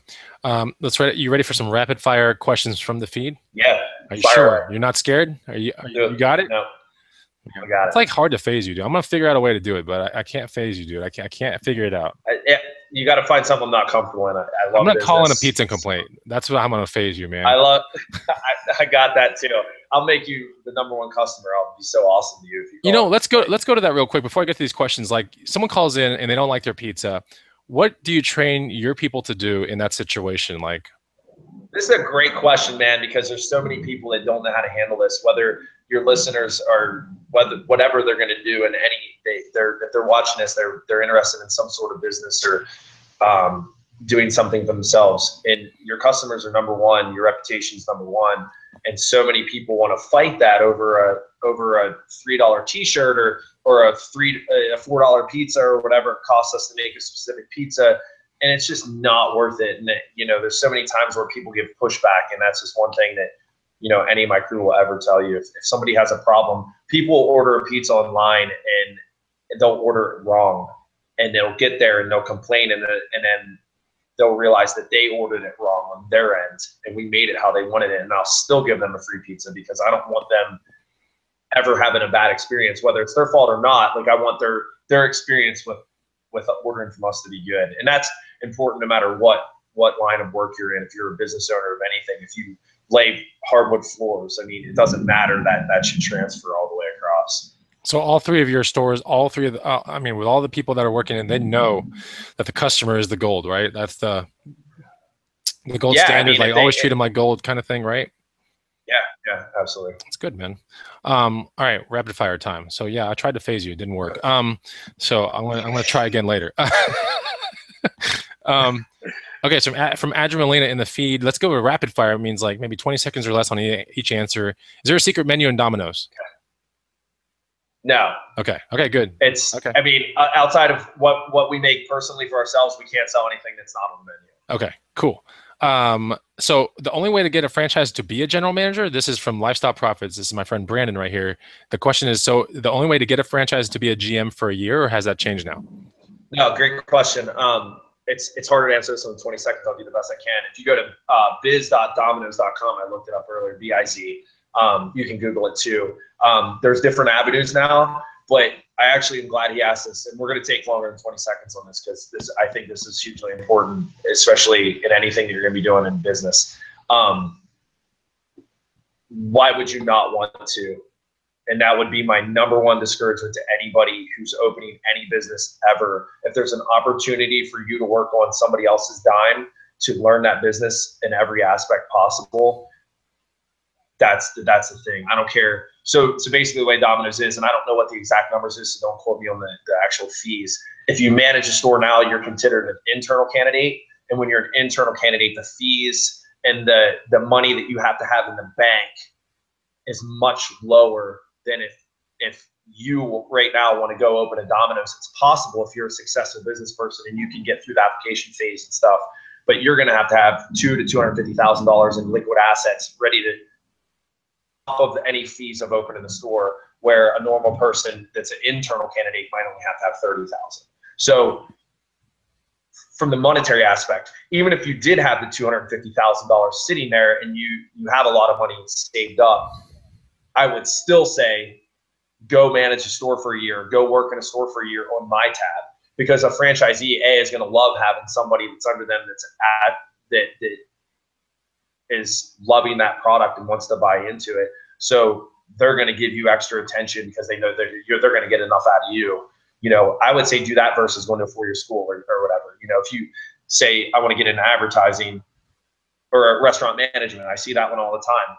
Let's ready. You ready for some rapid fire questions from the feed? Yeah. Are you sure? Away. You're not scared? You got it? No. I got it's like hard to phase you, dude. I'm gonna figure out a way to do it, but I can't phase you, dude. I can't figure it out. Yeah, you got to find something I'm not comfortable in. I love I'm gonna business. call in a pizza complaint. That's what I'm gonna phase you, man. I love. I got that too. I'll make you the #1 customer. I'll be so awesome to you if you. Let's go to that real quick before I get to these questions. Like, someone calls in and they don't like their pizza. What do you train your people to do in that situation? Like, this is a great question, man, because there's so many people that don't know how to handle this. Whether your listeners are whatever they're going to do, and if they're watching this, they're interested in some sort of business or doing something for themselves. And your customers are #1, your reputation is #1, and so many people want to fight that over a $3 T-shirt or a $4 pizza or whatever it costs us to make a specific pizza. And it's just not worth it. And there's so many times where people give pushback, and that's just one thing that, any of my crew will ever tell you. If somebody has a problem, people will order a pizza online and they'll order it wrong, and they'll get there and they'll complain, and then they'll realize that they ordered it wrong on their end, and we made it how they wanted it. And I'll still give them a free pizza because I don't want them ever having a bad experience, whether it's their fault or not. Like, I want their experience with ordering from us to be good. And that's important no matter what line of work you're in. If you're a business owner of anything, if you lay hardwood floors, I mean, it doesn't matter. That should transfer all the way across. So all three of your stores, with all the people that are working in, they know that the customer is the gold, right? That's the gold standard. I mean, like, always treat them like gold kind of thing, right? Yeah, absolutely. That's good, man. All right, rapid fire time. So yeah, I tried to phase you, it didn't work. So I'm gonna try again later. Okay, so from Adremalina in the feed, let's go with rapid fire. It means like maybe 20 seconds or less on each answer. Is there a secret menu in Domino's? Okay. No. Okay, good. It's okay. I mean, outside of what we make personally for ourselves, we can't sell anything that's not on the menu. Okay, cool. So the only way to get a franchise to be a general manager, this is from Lifestyle Profits. This is my friend Brandon right here. The question is, so the only way to get a franchise to be a GM for a year, or has that changed now? No, great question. It's harder to answer this in 20 seconds. I'll do the best I can. If you go to biz.domino's.com, I looked it up earlier, B-I-Z. You can Google it too. There's different avenues now, but I actually am glad he asked this, and we're going to take longer than 20 seconds on this because I think this is hugely important, especially in anything that you're going to be doing in business. Why would you not want to? And that would be my #1 discouragement to anybody who's opening any business ever. If there's an opportunity for you to work on somebody else's dime to learn that business in every aspect possible, that's the thing. I don't care. So basically the way Domino's is, and I don't know what the exact numbers is, so don't quote me on the actual fees. If you manage a store now, you're considered an internal candidate. And when you're an internal candidate, the fees and the money that you have to have in the bank is much lower than if you right now want to go open a Domino's. It's possible if you're a successful business person and you can get through the application phase and stuff, but you're going to have $200,000 to $250,000 in liquid assets ready to off of any fees of opening the store, where a normal person that's an internal candidate might only have to have 30,000. So from the monetary aspect, even if you did have the $250,000 sitting there and you have a lot of money saved up, I would still say go manage a store for a year, go work in a store for a year on my tab, because a franchisee is going to love having somebody that's under them that is loving that product and wants to buy into it. So they're going to give you extra attention because they know that they're going to get enough out of you. You know, I would say do that versus going to a 4-year school or whatever. You know, if you say, I want to get into advertising or restaurant management, I see that one all the time.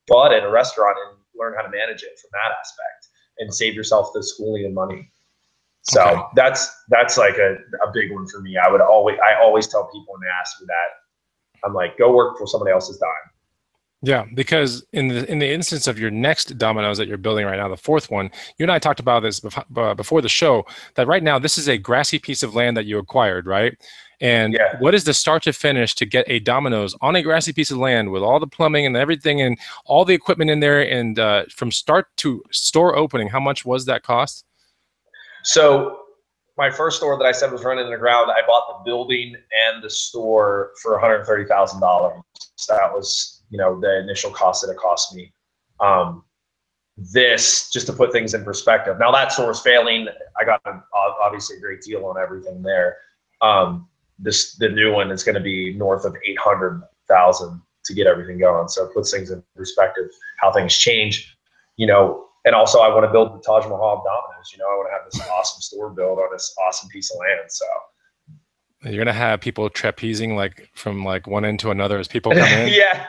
But at a restaurant and learn how to manage it from that aspect and save yourself the schooling and money. So Okay. that's like a big one for me. I always tell people when they ask me that, I'm like, go work for somebody else's dime. Yeah, because in the instance of your next Domino's that you're building right now, the fourth one, you and I talked about this before the show, that right now this is a grassy piece of land that you acquired, right? And Yeah. what is the start to finish to get a Domino's on a grassy piece of land with all the plumbing and everything and all the equipment in there, and from start to store opening, how much was that cost? So my first store that I said was running in the ground, I bought the building and the store for $130,000. That was, you know, the initial cost that it cost me. This, just to put things in perspective. Now that store is failing. I got obviously a great deal on everything there. The new one is going to be north of 800,000 to get everything going. So it puts things in perspective, how things change, you know. And also, I want to build the Taj Mahal of Domino's. You know, I want to have this awesome store built on this awesome piece of land. So you're gonna have people trapezing like from like one end to another as people come in. yeah.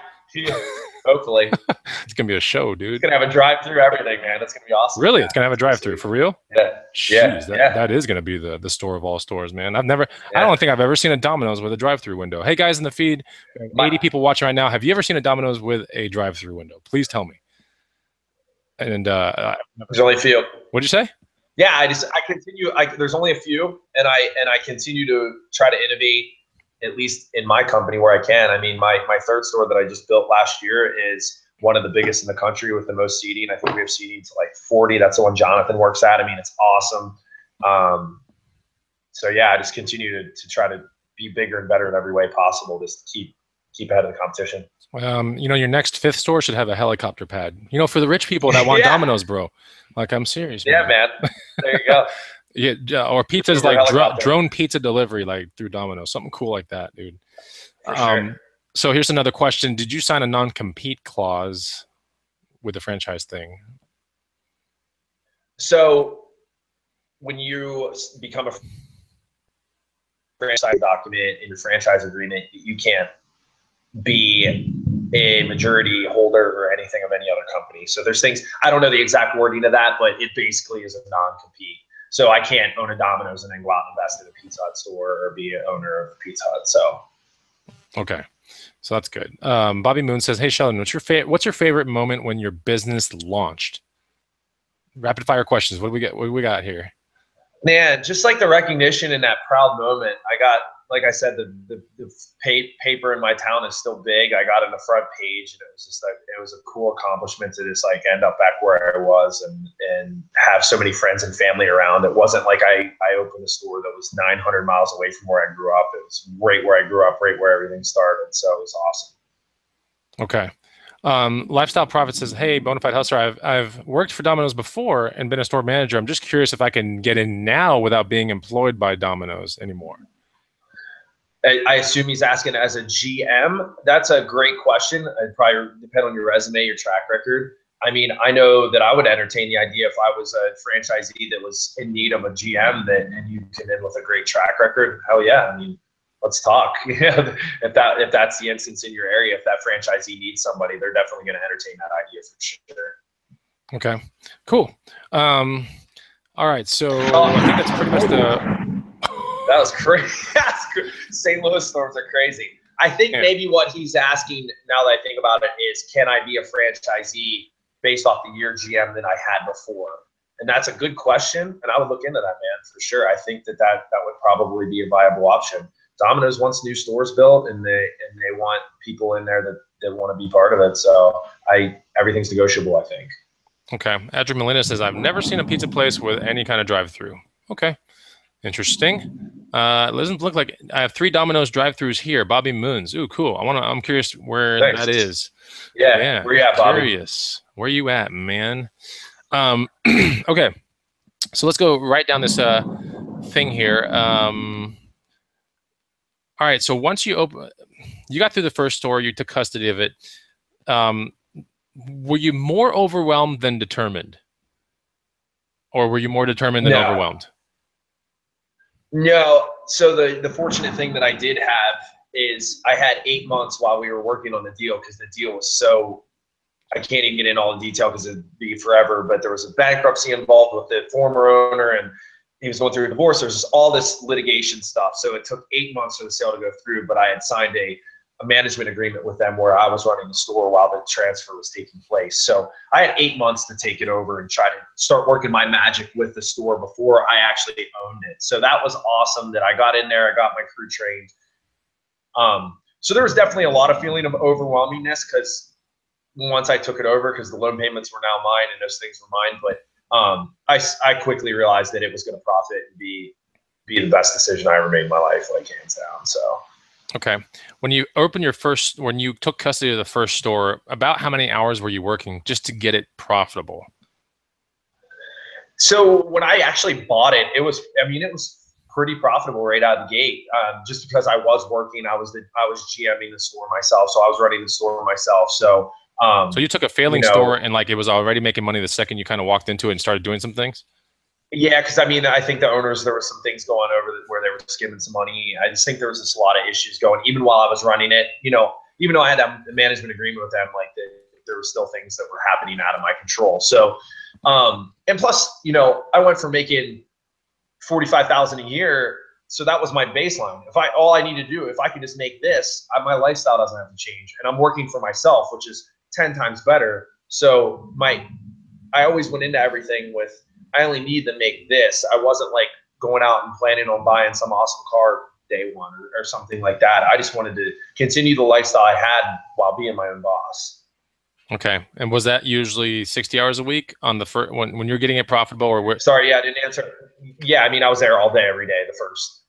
Hopefully, it's gonna be a show, dude. It's gonna have a drive-through, everything, man. It's gonna be awesome. Really, it's gonna have a drive-through for real? Yeah. Jeez, that is gonna be the store of all stores, man. I don't think I've ever seen a Domino's with a drive-through window. Hey guys in the feed, 80 people watching right now. Have you ever seen a Domino's with a drive-through window? Please tell me. And there's only a few. What'd you say? Yeah, I continue. There's only a few, and I continue to try to innovate, at least in my company where I can. I mean, my third store that I just built last year is one of the biggest in the country with the most seating. I think we have seating to like 40. That's the one Jonathan works at. I mean, it's awesome. So yeah, I just continue to try to be bigger and better in every way possible, just to keep ahead of the competition. You know, your next fifth store should have a helicopter pad. You know, for the rich people that want Domino's, bro. Like, I'm serious. Yeah, man. There you go. Yeah, or pizza's like drone pizza delivery, like through Domino's, something cool like that, dude. For sure. So here's another question: did you sign a non-compete clause with the franchise thing? So when you become a franchise document in your franchise agreement, you can't be a majority holder or anything of any other company. So there's things, I don't know the exact wording of that, but it basically is a non-compete. So I can't own a Domino's and then go out and invest in a Pizza Hut store or be an owner of Pizza Hut. So okay, so that's good. Bobby Moon says, "Hey Sheldon, what's your favorite moment when your business launched?" Rapid fire questions. What do we get? What do we got here? Man, just like the recognition and that proud moment. I got, like I said, the paper in my town is still big. I got in the front page, and it was just like, it was a cool accomplishment to just like end up back where I was and have so many friends and family around. It wasn't like I opened a store that was 900 miles away from where I grew up. It was right where I grew up, right where everything started. So it was awesome. Okay. Lifestyle Prophet says, "Hey, Bonafide Hustler, I've worked for Domino's before and been a store manager. I'm just curious if I can get in now without being employed by Domino's anymore." I assume he's asking as a GM. That's a great question. It'd probably depend on your resume, your track record. I mean, I know that I would entertain the idea if I was a franchisee that was in need of a GM and you come in with a great track record. Hell yeah. I mean, let's talk. if that's the instance in your area, if that franchisee needs somebody, they're definitely going to entertain that idea for sure. Okay, cool. All right, so I think that's pretty much the. That was crazy. St. Louis storms are crazy. I think maybe what he's asking, now that I think about it, is can I be a franchisee based off the year GM that I had before? And that's a good question, and I would look into that, man, for sure. I think that would probably be a viable option. Domino's wants new stores built, and they want people in there that want to be part of it. So everything's negotiable, I think. Okay. Adrian Molina says, "I've never seen a pizza place with any kind of drive-through." Okay. Interesting. It doesn't look like I have 3 Domino's drive-throughs here. Bobby Moons. Ooh, cool. I'm curious where that is. Yeah. Where you at, Bobby? Curious. Where you at, man? Okay. So let's go right down this thing here. All right. So once you you got through the first store, you took custody of it. Were you more overwhelmed than determined? Or were you more determined than No, overwhelmed? no. So the fortunate thing that I did have is I had 8 months while we were working on the deal, because the deal was so, I can't even get in all the detail because it'd be forever, but there was a bankruptcy involved with the former owner, and he was going through a divorce. There's just all this litigation stuff. So it took 8 months for the sale to go through, but I had signed a management agreement with them where I was running the store while the transfer was taking place. So I had 8 months to take it over and try to start working my magic with the store before I actually owned it. So that was awesome that I got in there, I got my crew trained. So there was definitely a lot of feeling of overwhelmingness, because once I took it over, because the loan payments were now mine and those things were mine, but I quickly realized that it was going to profit and be the best decision I ever made in my life, like hands down. So. Okay. When you when you took custody of the first store, about how many hours were you working just to get it profitable? So when I actually bought it, it was pretty profitable right out of the gate. Just because I was working, I was GMing the store myself, so I was running the store myself. So, so you took a failing store and like it was already making money the second you kind of walked into it and started doing some things? Yeah, because I think the owners, there were some things going over where they were skimming some money. I just think there was just a lot of issues going, even while I was running it. Even though I had a management agreement with them, like there were still things that were happening out of my control. So, and plus, I went from making $45,000 a year, so that was my baseline. All I need to do, if I can just make this, my lifestyle doesn't have to change, and I'm working for myself, which is 10 times better. So I always went into everything with, I only need to make this. I wasn't like going out and planning on buying some awesome car day one or something like that. I just wanted to continue the lifestyle I had while being my own boss. Okay. And was that usually 60 hours a week on the first, when you're getting it profitable, or Sorry, yeah, I didn't answer. Yeah, I was there all day, every day, the first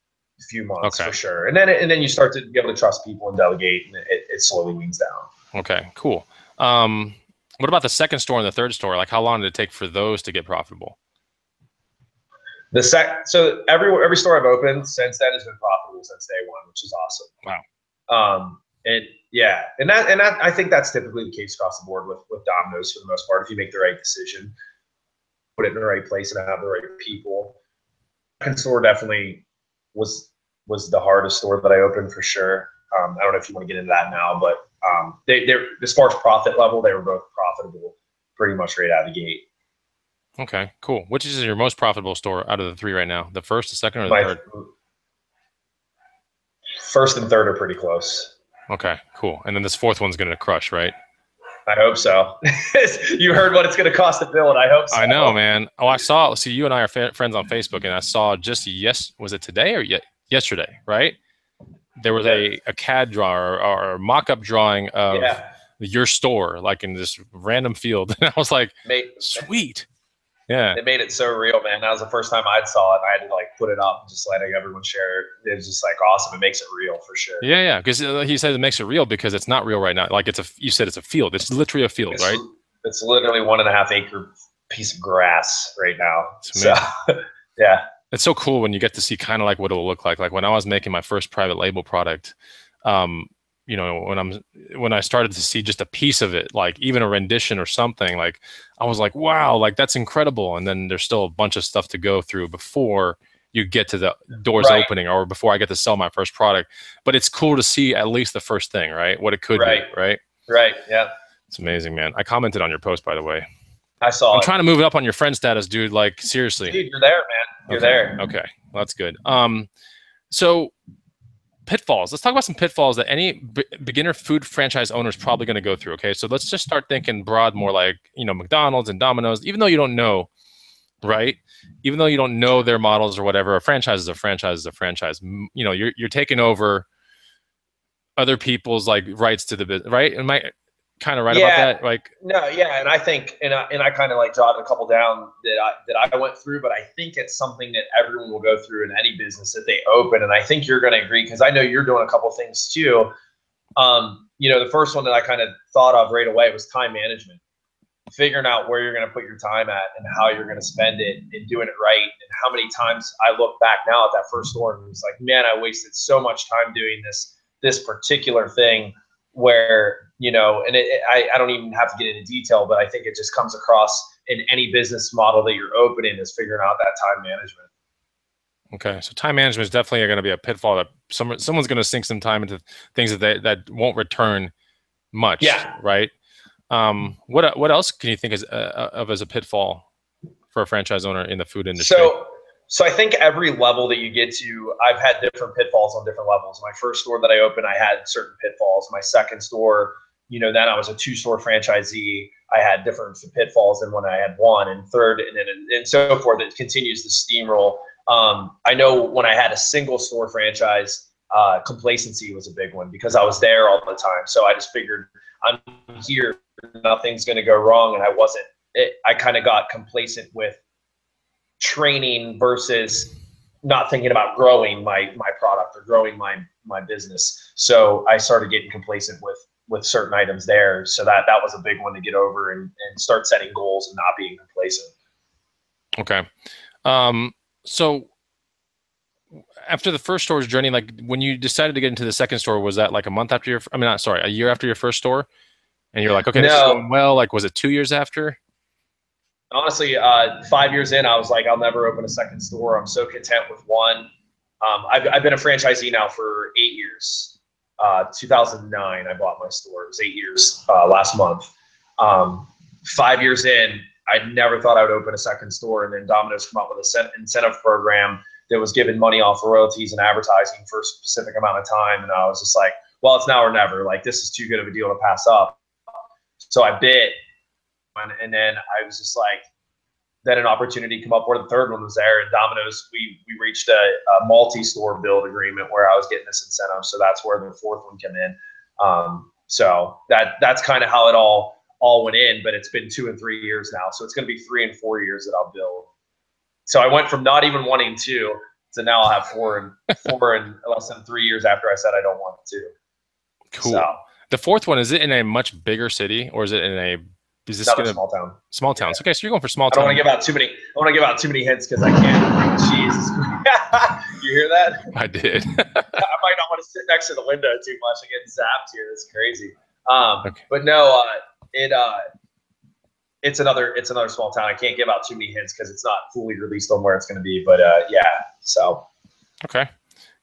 few months, for sure. And then you start to be able to trust people and delegate, and it slowly weans down. Okay, cool. What about the second store and the third store? Like, how long did it take for those to get profitable? So every store I've opened since then has been profitable since day one, which is awesome. Wow. And that I think that's typically the case across the board with Domino's for the most part. If you make the right decision, put it in the right place, and have the right people. Second store definitely was the hardest store that I opened, for sure. I don't know if you want to get into that now, but they're as far as profit level, they were both profitable pretty much right out of the gate. Okay, cool. Which is your most profitable store out of the three right now? The first, the second, or the third? First and third are pretty close. Okay, cool. And then this fourth one's going to crush, right? I hope so. You heard what it's going to cost to build. I hope so. I know, man. Oh, I saw. See, you and I are friends on Facebook, and I saw just was it today or yesterday, right? There was a CAD draw or mock-up drawing of your store, like in this random field. And I was like, sweet. Yeah. They made it so real, man. That was the first time I saw it. I had to like put it up and just letting everyone share it. It was just like awesome. It makes it real, for sure. Yeah, yeah. Because he said it makes it real because it's not real right now. Like you said it's a field. It's literally a field, right? It's literally 1.5 acre piece of grass right now. So, yeah. It's so cool when you get to see kind of like what it will look like. Like when I was making my first private label product, when I started to see just a piece of it, like even a rendition or something, like I was like, wow, like that's incredible. And then there's still a bunch of stuff to go through before you get to the doors opening, or before I get to sell my first product. But it's cool to see at least the first thing, right? What it could be, right? Right. Yeah. It's amazing, man. I commented on your post, by the way. I saw. I'm trying to move it up on your friend status, dude. Like seriously. Dude, you're there, man. You're there. Okay, well, that's good. So pitfalls. Let's talk about some pitfalls that any beginner food franchise owner is probably going to go through. Okay, so let's just start thinking broad, more like McDonald's and Domino's. Even though you don't know, right? Even though you don't know their models or whatever, a franchise is a franchise is a franchise. You're taking over other people's like rights to the business, right? Am I kind of right about that? Like, no, yeah, and I think, and I kind of like jotted a couple down that I went through, but I think it's something that everyone will go through in any business that they open, and I think you're going to agree because I know you're doing a couple things too. The first one that I kind of thought of right away was time management, figuring out where you're going to put your time at and how you're going to spend it and doing it right. And how many times I look back now at that first store and it's like, man, I wasted so much time doing this this particular thing where, you know, and I don't even have to get into detail, but I think it just comes across in any business model that you're opening is figuring out that time management. Okay, so time management is definitely going to be a pitfall that someone's going to sink some time into things that won't return much, Yeah. right? What else can you think of as a pitfall for a franchise owner in the food industry? So I think every level that you get to, I've had different pitfalls on different levels. My first store that I opened, I had certain pitfalls. My second store, you know, then I was a 2-store franchisee. I had different pitfalls than when I had one, and third, and so forth. It continues to steamroll. I know when I had a single store franchise, complacency was a big one because I was there all the time. So I just figured I'm here, nothing's going to go wrong, and I wasn't. I kind of got complacent with training versus not thinking about growing my product or growing my business. So I started getting complacent with certain items there. So that was a big one to get over and start setting goals and not being complacent. Okay. So after the first store's journey, like when you decided to get into the second store, was that like a month after a year after your first store? And you're like, okay, this is going well. Like, was it 2 years after? Honestly, 5 years in, I was like, I'll never open a second store. I'm so content with one. I've been a franchisee now for 8 years. 2009, I bought my store. It was 8 years last month. 5 years in, I never thought I would open a second store. And then Domino's come up with an incentive program that was giving money off royalties and advertising for a specific amount of time. And I was just like, well, it's now or never. Like, this is too good of a deal to pass up. So I bit. And then I was just like, then an opportunity come up where the third one was there. And Domino's, we reached a multi-store build agreement where I was getting this incentive. So that's where the fourth one came in. So that's kind of how it all went in, but it's been 2 and 3 years now. So it's going to be 3 and 4 years that I'll build. So I went from not even wanting to now I'll have four in less than 3 years after I said I don't want to. Cool. So, the fourth one, is it in a much bigger city or is it in a small town? Small towns. Yeah. Okay, so you're going for small town. I don't want to give out too many hints because I can't. Jesus. You hear that? I did. I might not want to sit next to the window too much and get zapped here. It's crazy. Okay. But no, it's another small town. I can't give out too many hints because it's not fully released on where it's going to be. But yeah, so. Okay,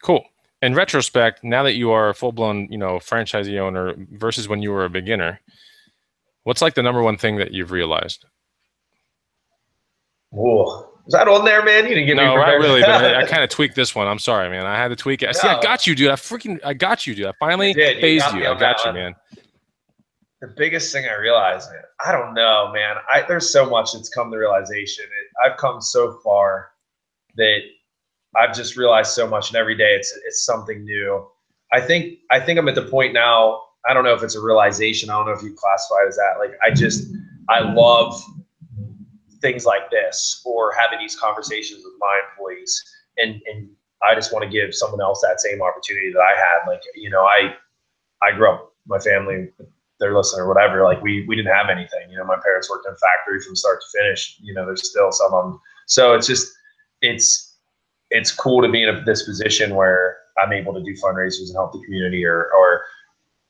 cool. In retrospect, now that you are a full-blown, franchisee owner versus when you were a beginner, what's like the number one thing that you've realized? Whoa. Is that on there, man? You didn't give me prepared. No, not really, but I kind of tweaked this one. I'm sorry, man. I had to tweak it. No. See, I got you, dude. I got you, dude. I finally phased you. I got you, man. The biggest thing I realized, man, I don't know, man. There's so much that's come to realization. I've come so far that I've just realized so much, and every day it's something new. I think I'm at the point now. I don't know if it's a realization. I don't know if you classify it as that. Like, I love things like this or having these conversations with my employees, and I just want to give someone else that same opportunity that I had. Like, I grew up, my family, they're listening or whatever. Like, we didn't have anything. My parents worked in a factory from start to finish. There's still some of them. So it's just it's cool to be in this position where I'm able to do fundraisers and help the community, or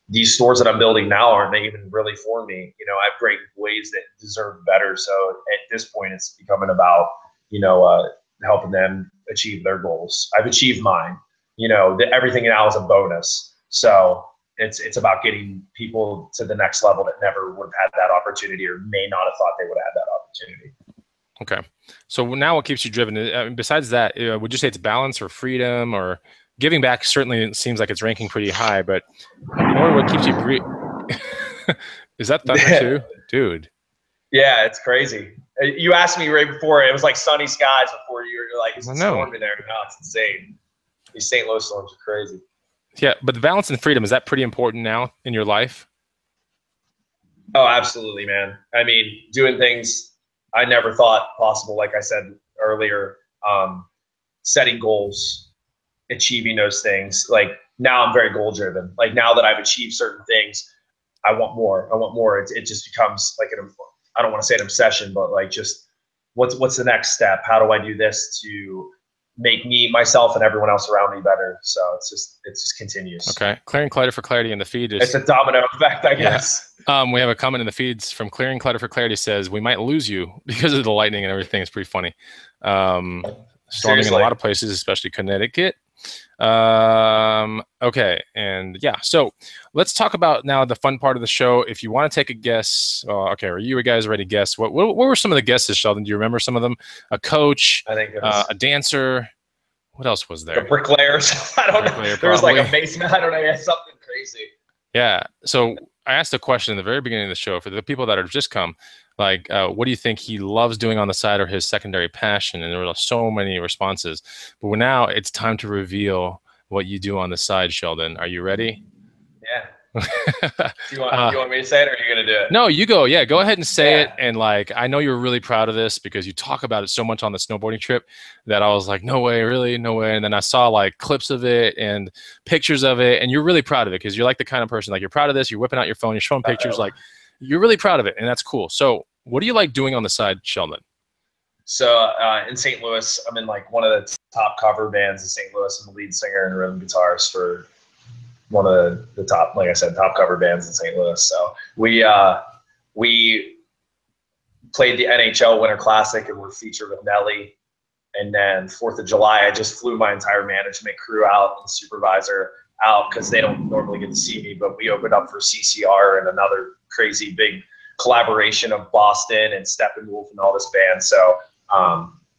these stores that I'm building now aren't even really for me. I have great employees that deserve better. So at this point, it's becoming about, helping them achieve their goals. I've achieved mine. Everything now is a bonus. So it's about getting people to the next level that never would have had that opportunity or may not have thought they would have had that opportunity. Okay. So now what keeps you driven? Besides that, would you say it's balance or freedom or giving back? Certainly seems like it's ranking pretty high, but what keeps you Is that thunder too? Dude. Yeah, it's crazy. You asked me right before, it was like sunny skies before you're like, is it storming there? No, it's insane. These St. Louis storms are crazy. Yeah, but the balance and freedom, is that pretty important now in your life? Oh, absolutely, man. I mean, doing things I never thought possible, like I said earlier, setting goals, achieving those things. Like, now I'm very goal driven. Like, now that I've achieved certain things, I want more. I want more. It just becomes like I don't want to say an obsession, but like, just what's the next step? How do I do this to make me, myself, and everyone else around me better. So it just continues. Okay. Clearing clutter for clarity in the feed is, it's a domino effect, I guess. We have a comment in the feeds from Clearing Clutter for Clarity says, we might lose you because of the lightning and everything. It's pretty funny. Storming Seriously. in a lot of places, especially Connecticut. Okay. And yeah, so let's talk about now the fun part of the show. If you want to take a guess, okay, are you guys ready to guess? What were some of the guesses, Sheldon? Do you remember some of them? A coach, I think it was a dancer. What else was there? The bricklayers. I don't know. There was like a basement. I don't know. Yeah, something crazy. Yeah. So I asked a question in the very beginning of the show for the people that have just come, like, what do you think he loves doing on the side or his secondary passion? And there were so many responses. But now it's time to reveal what you do on the side, Sheldon. Are you ready? Yeah. do you want me to say it, or are you going to do it? No, you go. Yeah, go ahead and say it. And like, I know you're really proud of this because you talk about it so much on the snowboarding trip that I was like, no way, really, no way. And then I saw like clips of it and pictures of it, and you're really proud of it because you're like the kind of person, like, you're proud of this. You're whipping out your phone, you're showing pictures, like you're really proud of it, and that's cool. So what do you like doing on the side, Sheldon? So in St. Louis, I'm in like one of the top cover bands in St. Louis. I'm the lead singer and rhythm guitarist for one of the top, like I said, top cover bands in St. Louis. So we played the NHL Winter Classic and we're featured with Nelly. And then 4th of July, I just flew my entire management crew out and supervisor out because they don't normally get to see me, but we opened up for CCR and another crazy big collaboration of Boston and Steppenwolf and all this band. So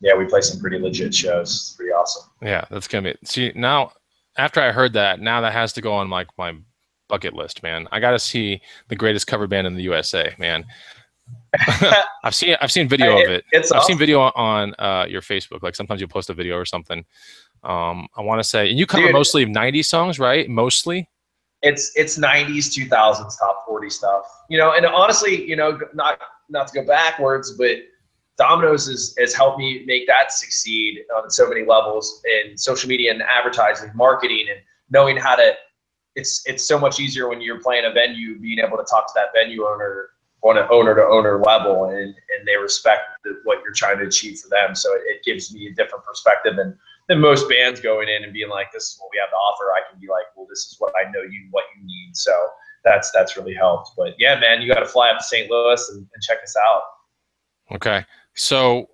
yeah, we play some pretty legit shows. It's pretty awesome. Yeah, that's gonna be. See, now after I heard that, now that has to go on like my bucket list, man. I got to see the greatest cover band in the USA, man. I've seen video of it. I've seen video on your Facebook. Like sometimes you'll post a video or something. I want to say, and you cover mostly 90s songs, right? Mostly. It's 90s, 2000s, top 40 stuff. You know, and honestly, you know, not to go backwards, but Domino's has helped me make that succeed on so many levels in social media and advertising, marketing, and knowing how to. It's so much easier when you're playing a venue, being able to talk to that venue owner on an owner-to-owner level, and they respect what you're trying to achieve for them. So it gives me a different perspective than most bands going in and being like, this is what we have to offer. I can be like, well, this is what I know what you need. So that's really helped. But yeah, man, you got to fly up to St. Louis and check us out. Okay. So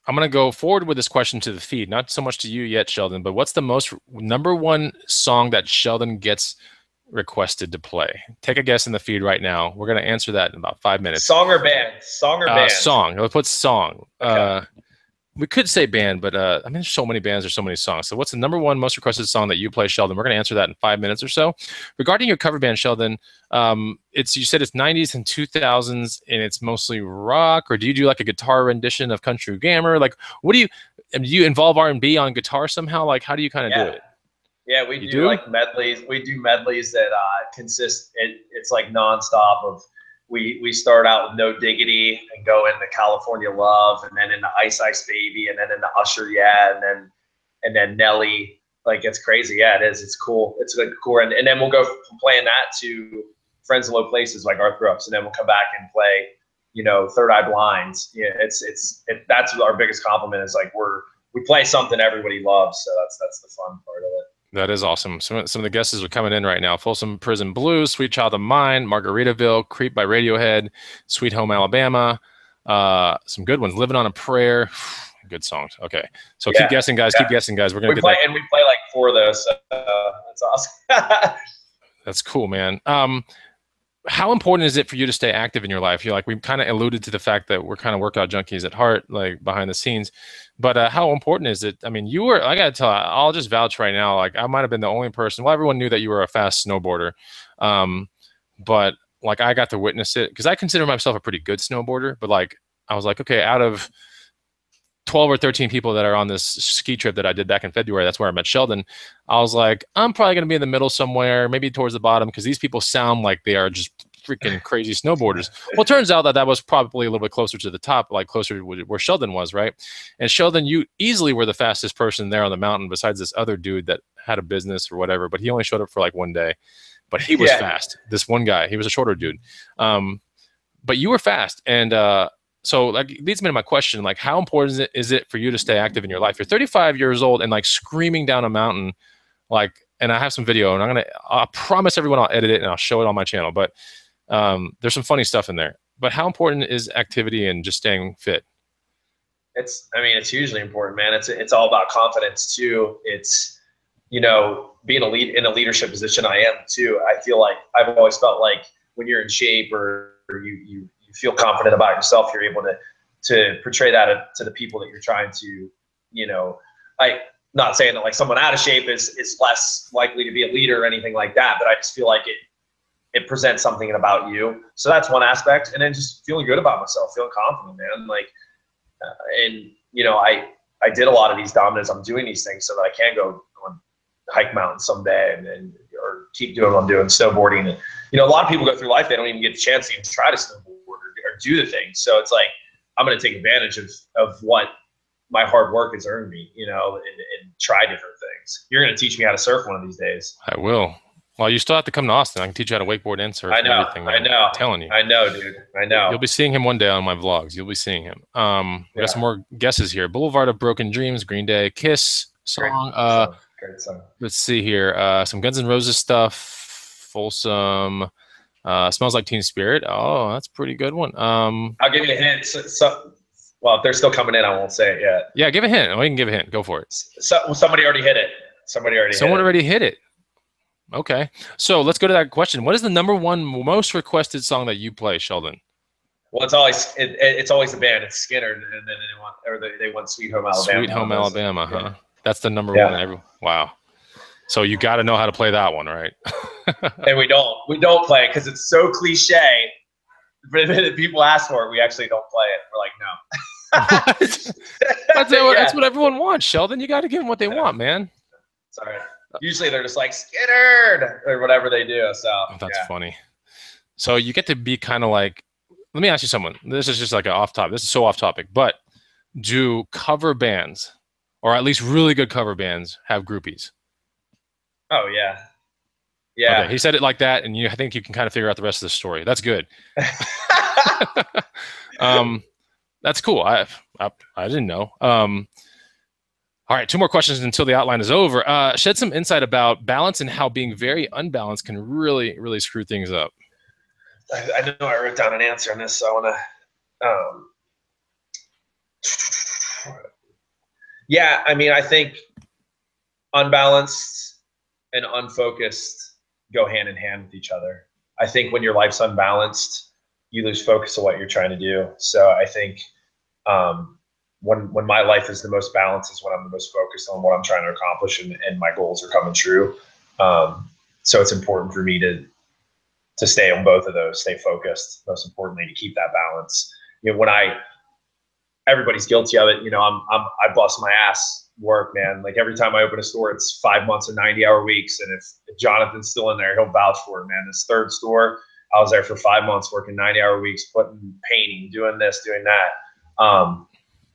I'm going to go forward with this question to the feed, not so much to you yet, Sheldon, but what's the number one song that Sheldon gets requested to play? Take a guess in the feed right now. We're going to answer that in about 5 minutes. Song or band? Song or band? Song. Let's put song. Okay. We could say band, but I mean, there's so many bands, there's so many songs. So what's the number one most requested song that you play, Sheldon? We're going to answer that in 5 minutes or so. Regarding your cover band, Sheldon, you said it's 90s and 2000s and it's mostly rock, or do you do like a guitar rendition of Country Grammar? Like, do you involve R&B on guitar somehow? Like, how do you kind of do it? Yeah, we do like medleys. We do medleys that it's like nonstop of, we start out with No Diggity and go into California Love, and then into Ice Ice Baby, and then into Usher, yeah, and then Nelly. Like, it's crazy. Yeah, it is. It's cool. It's like cool. And then we'll go from playing that to Friends in Low Places like Arthur Ups, and then we'll come back and play, you know, Third Eye Blind. Yeah, that's our biggest compliment is like we play something everybody loves. So that's the fun part of it. That is awesome. Some of the guesses are coming in right now. Folsom Prison Blues, Sweet Child of Mine, Margaritaville, Creep by Radiohead, Sweet Home Alabama. Some good ones. Living on a Prayer. Good songs. Okay. So keep guessing, guys. Keep guessing, guys. We're going to get and we play like 4 of those. So that's awesome. That's cool, man. How important is it for you to stay active in your life? You're like, we kind of alluded to the fact that we're kind of workout junkies at heart, like behind the scenes. But how important is it? I mean, I got to tell you, I'll just vouch right now. Like, I might've been the only person. Well, everyone knew that you were a fast snowboarder. But like, I got to witness it because I consider myself a pretty good snowboarder. But like, I was like, okay, out of 12 or 13 people that are on this ski trip that I did back in February, that's where I met Sheldon. I was like, I'm probably going to be in the middle somewhere, maybe towards the bottom, because these people sound like they are just freaking crazy snowboarders. Well, it turns out that was probably a little bit closer to the top, like closer to where Sheldon was, right? And Sheldon, you easily were the fastest person there on the mountain besides this other dude that had a business or whatever, but he only showed up for like one day. But he was fast. This one guy, he was a shorter dude. But you were fast. And so like leads me to my question, like how important is it for you to stay active in your life? You're 35 years old and like screaming down a mountain, like, and I have some video and I promise everyone I'll edit it and I'll show it on my channel, but there's some funny stuff in there. But how important is activity and just staying fit? I mean, it's hugely important, man. It's all about confidence too. It's, you know, being in a leadership position, I am too. I feel like I've always felt like when you're in shape or you feel confident about yourself, you're able to portray that to the people that you're trying to, you know, not saying that like someone out of shape is less likely to be a leader or anything like that, but I just feel like it presents something about you. So that's one aspect. And then just feeling good about myself, feeling confident, man. Like, and you know, I did a lot of these dominants. I'm doing these things so that I can go on hike mountains someday and or keep doing what I'm doing, snowboarding. And, you know, a lot of people go through life, they don't even get the chance to even try to snowboard or do the things. So it's like, I'm going to take advantage of what my hard work has earned me, you know, and try different things. You're going to teach me how to surf one of these days. I will. Well, you still have to come to Austin. I can teach you how to wakeboard and surf. I know. And everything, I know. I'm telling you. I know, dude. I know. You'll be seeing him one day on my vlogs. You'll be seeing him. We got some more guesses here. Boulevard of Broken Dreams, Green Day, Kiss song. Great song. Let's see here. Some Guns N' Roses stuff. Folsom. Smells Like Teen Spirit. Oh, that's a pretty good one. I'll give you a hint. Well, if they're still coming in, I won't say it yet. Yeah, give a hint. Oh, you can give a hint. Go for it. Somebody already hit it. Someone already hit it. Okay. So let's go to that question. What is the #1 most requested song that you play, Sheldon? Well, it's always the band. It's Skinner, and then they want Sweet Home Alabama. Sweet Home Alabama, huh? Yeah. That's the #1. Wow. So you got to know how to play that one, right? And we don't play it because it's so cliche. But if people ask for it, we actually don't play it. We're like, no. That's what everyone wants, Sheldon. You got to give them what they want, man. Sorry. Usually they're just like Skinner or whatever they do. So that's funny. So you get to be kind of like, let me ask you someone. This is just like an off topic. This is so off topic, but do cover bands, or at least really good cover bands, have groupies? Oh yeah. Yeah. Okay, he said it like that, and I think you can kind of figure out the rest of the story. That's good. That's cool. I didn't know. All right, 2 more questions until the outline is over. Shed some insight about balance and how being very unbalanced can really, really screw things up. I know I wrote down an answer on this, so I want to. Yeah, I mean, I think unbalanced and unfocused go hand in hand with each other. I think when your life's unbalanced, you lose focus of what you're trying to do. So I think when my life is the most balanced is when I'm the most focused on what I'm trying to accomplish and my goals are coming true. So it's important for me to stay on both of those, stay focused, most importantly, to keep that balance. You know, everybody's guilty of it. You know, I bust my ass work, man. Like every time I open a store, it's 5 months of 90-hour weeks. And if Jonathan's still in there, he'll vouch for it, man. This third store, I was there for 5 months working 90-hour weeks, painting, doing this, doing that.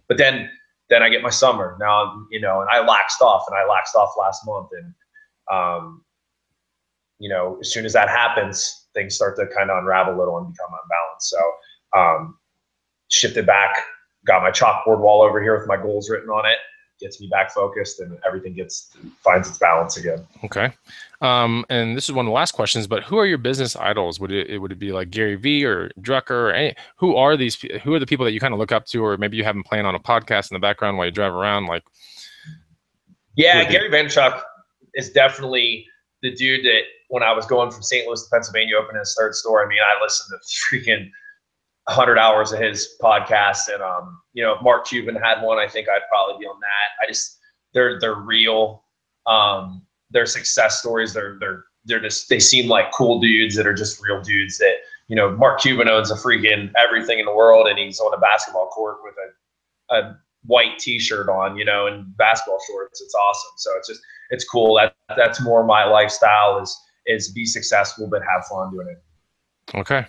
But then I get my summer now, you know, and I laxed off last month. And, you know, as soon as that happens, things start to kind of unravel a little and become unbalanced. So, shifted back, got my chalkboard wall over here with my goals written on it, gets me back focused, and everything finds its balance again. Okay. And this is one of the last questions, but who are your business idols? Would it be like Gary Vee or Drucker or who are the people that you kind of look up to, or maybe you have them playing on a podcast in the background while you drive around? Like, yeah, Gary Vaynerchuk is definitely the dude that when I was going from St. Louis to Pennsylvania, opening his third store, I mean, I listened to freaking 100 hours of his podcast. And, you know, if Mark Cuban had one, I think I'd probably be on that. They're real. Their success stories, they seem like cool dudes that are just real dudes that, you know, Mark Cuban owns a freaking everything in the world, and he's on a basketball court with a white t-shirt on, you know, and basketball shorts. It's awesome. So it's cool. That's more my lifestyle is be successful, but have fun doing it. Okay.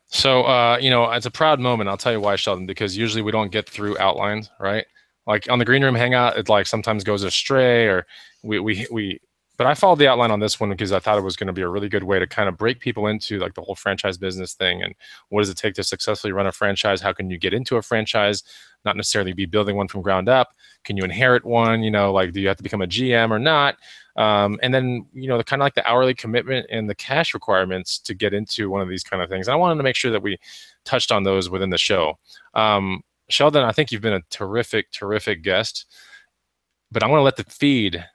So, you know, it's a proud moment. I'll tell you why, Sheldon, because usually we don't get through outlines, right? Like on the Green Room Hangout, it like sometimes goes astray, or we But I followed the outline on this one because I thought it was going to be a really good way to kind of break people into like the whole franchise business thing and what does it take to successfully run a franchise? How can you get into a franchise? Not necessarily be building one from ground up. Can you inherit one? You know, like do you have to become a GM or not? And then, you know, the kind of like the hourly commitment and the cash requirements to get into one of these kind of things. And I wanted to make sure that we touched on those within the show. Sheldon, I think you've been a terrific, terrific guest, but I want to let the feed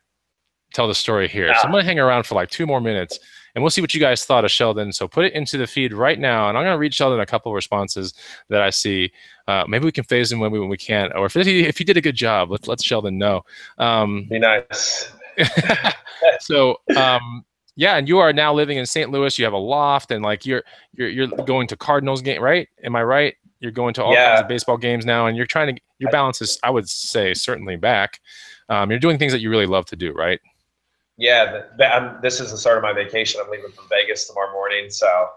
tell the story here. So I'm going to hang around for like 2 more minutes and we'll see what you guys thought of Sheldon. So put it into the feed right now. And I'm going to read Sheldon a couple of responses that I see. Maybe we can phase him when we can't, or if he did a good job, let Sheldon know. Be nice. So, yeah. And you are now living in St. Louis. You have a loft and like you're going to Cardinals game, right? Am I right? You're going to all kinds of baseball games now and you're trying to, your balance is, I would say, certainly back. You're doing things that you really love to do, right? Yeah, this is the start of my vacation. I'm leaving from Vegas tomorrow morning, so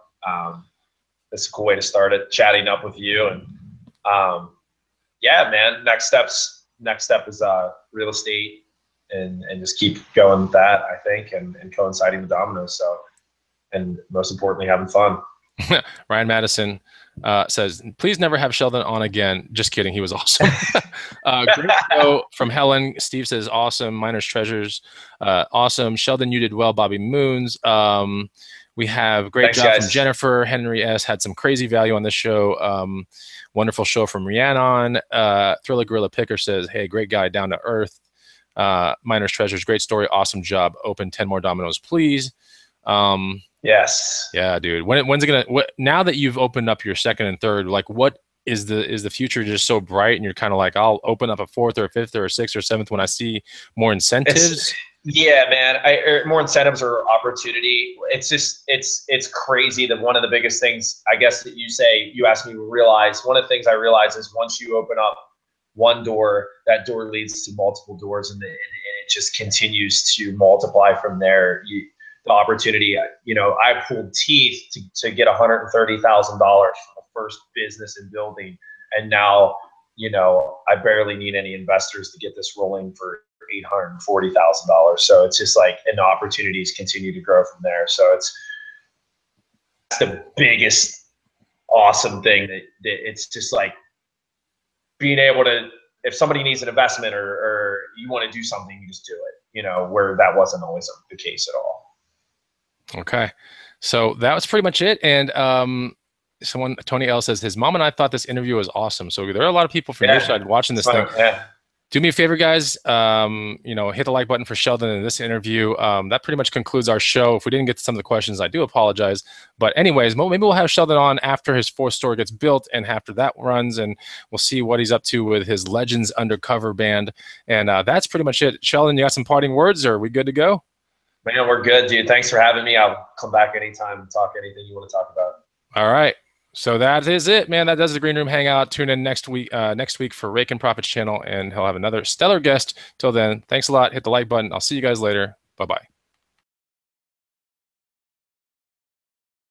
this is a cool way to start it. Chatting up with you, and yeah, man. Next step is real estate, and just keep going with that. I think, and coinciding with dominoes. So, and most importantly, having fun. Ryan Madison says, please never have Sheldon on again. Just kidding. He was awesome. Great show from Helen. Steve says, awesome. Miners Treasures. Awesome. Sheldon, you did well. Bobby Moons. We have great job from Jennifer. Henry S. had some crazy value on this show. Wonderful show from Rhiannon. Thriller Gorilla Picker says, hey, great guy, down to earth. Miners Treasures. Great story. Awesome job. Open 10 more dominoes, please. Yes. Yeah, dude. When's it gonna? Now that you've opened up your second and third, like, what is the future just so bright? And you're kind of like, I'll open up a fourth or a fifth or a sixth or seventh when I see more incentives. Yeah, man. More incentives or opportunity. It's just it's crazy that one of the biggest things, I guess, that you asked me to realize. One of the things I realize is once you open up one door, that door leads to multiple doors, and it just continues to multiply from there. The opportunity, you know, I pulled teeth to get $130,000 from the first business and building. And now, you know, I barely need any investors to get this rolling for $840,000. So it's just like, and the opportunities continue to grow from there. So it's the biggest awesome thing that it's just like being able to, if somebody needs an investment or you want to do something, you just do it, you know, where that wasn't always the case at all. Okay, so that was pretty much it. And Tony L says his mom and I thought this interview was awesome. So there are a lot of people from your side watching this thing. Yeah. Do me a favor, guys. You know, hit the like button for Sheldon in this interview. That pretty much concludes our show. If we didn't get to some of the questions, I do apologize. But anyways, maybe we'll have Sheldon on after his 4th store gets built and after that runs, and we'll see what he's up to with his Legends Undercover band. And that's pretty much it. Sheldon, you got some parting words, or are we good to go? Man, we're good, dude. Thanks for having me. I'll come back anytime and talk anything you want to talk about. All right. So that is it, man. That does the Green Room Hangout. Tune in next week for Rake and Profits channel, and he'll have another stellar guest. Till then, thanks a lot. Hit the like button. I'll see you guys later. Bye-bye.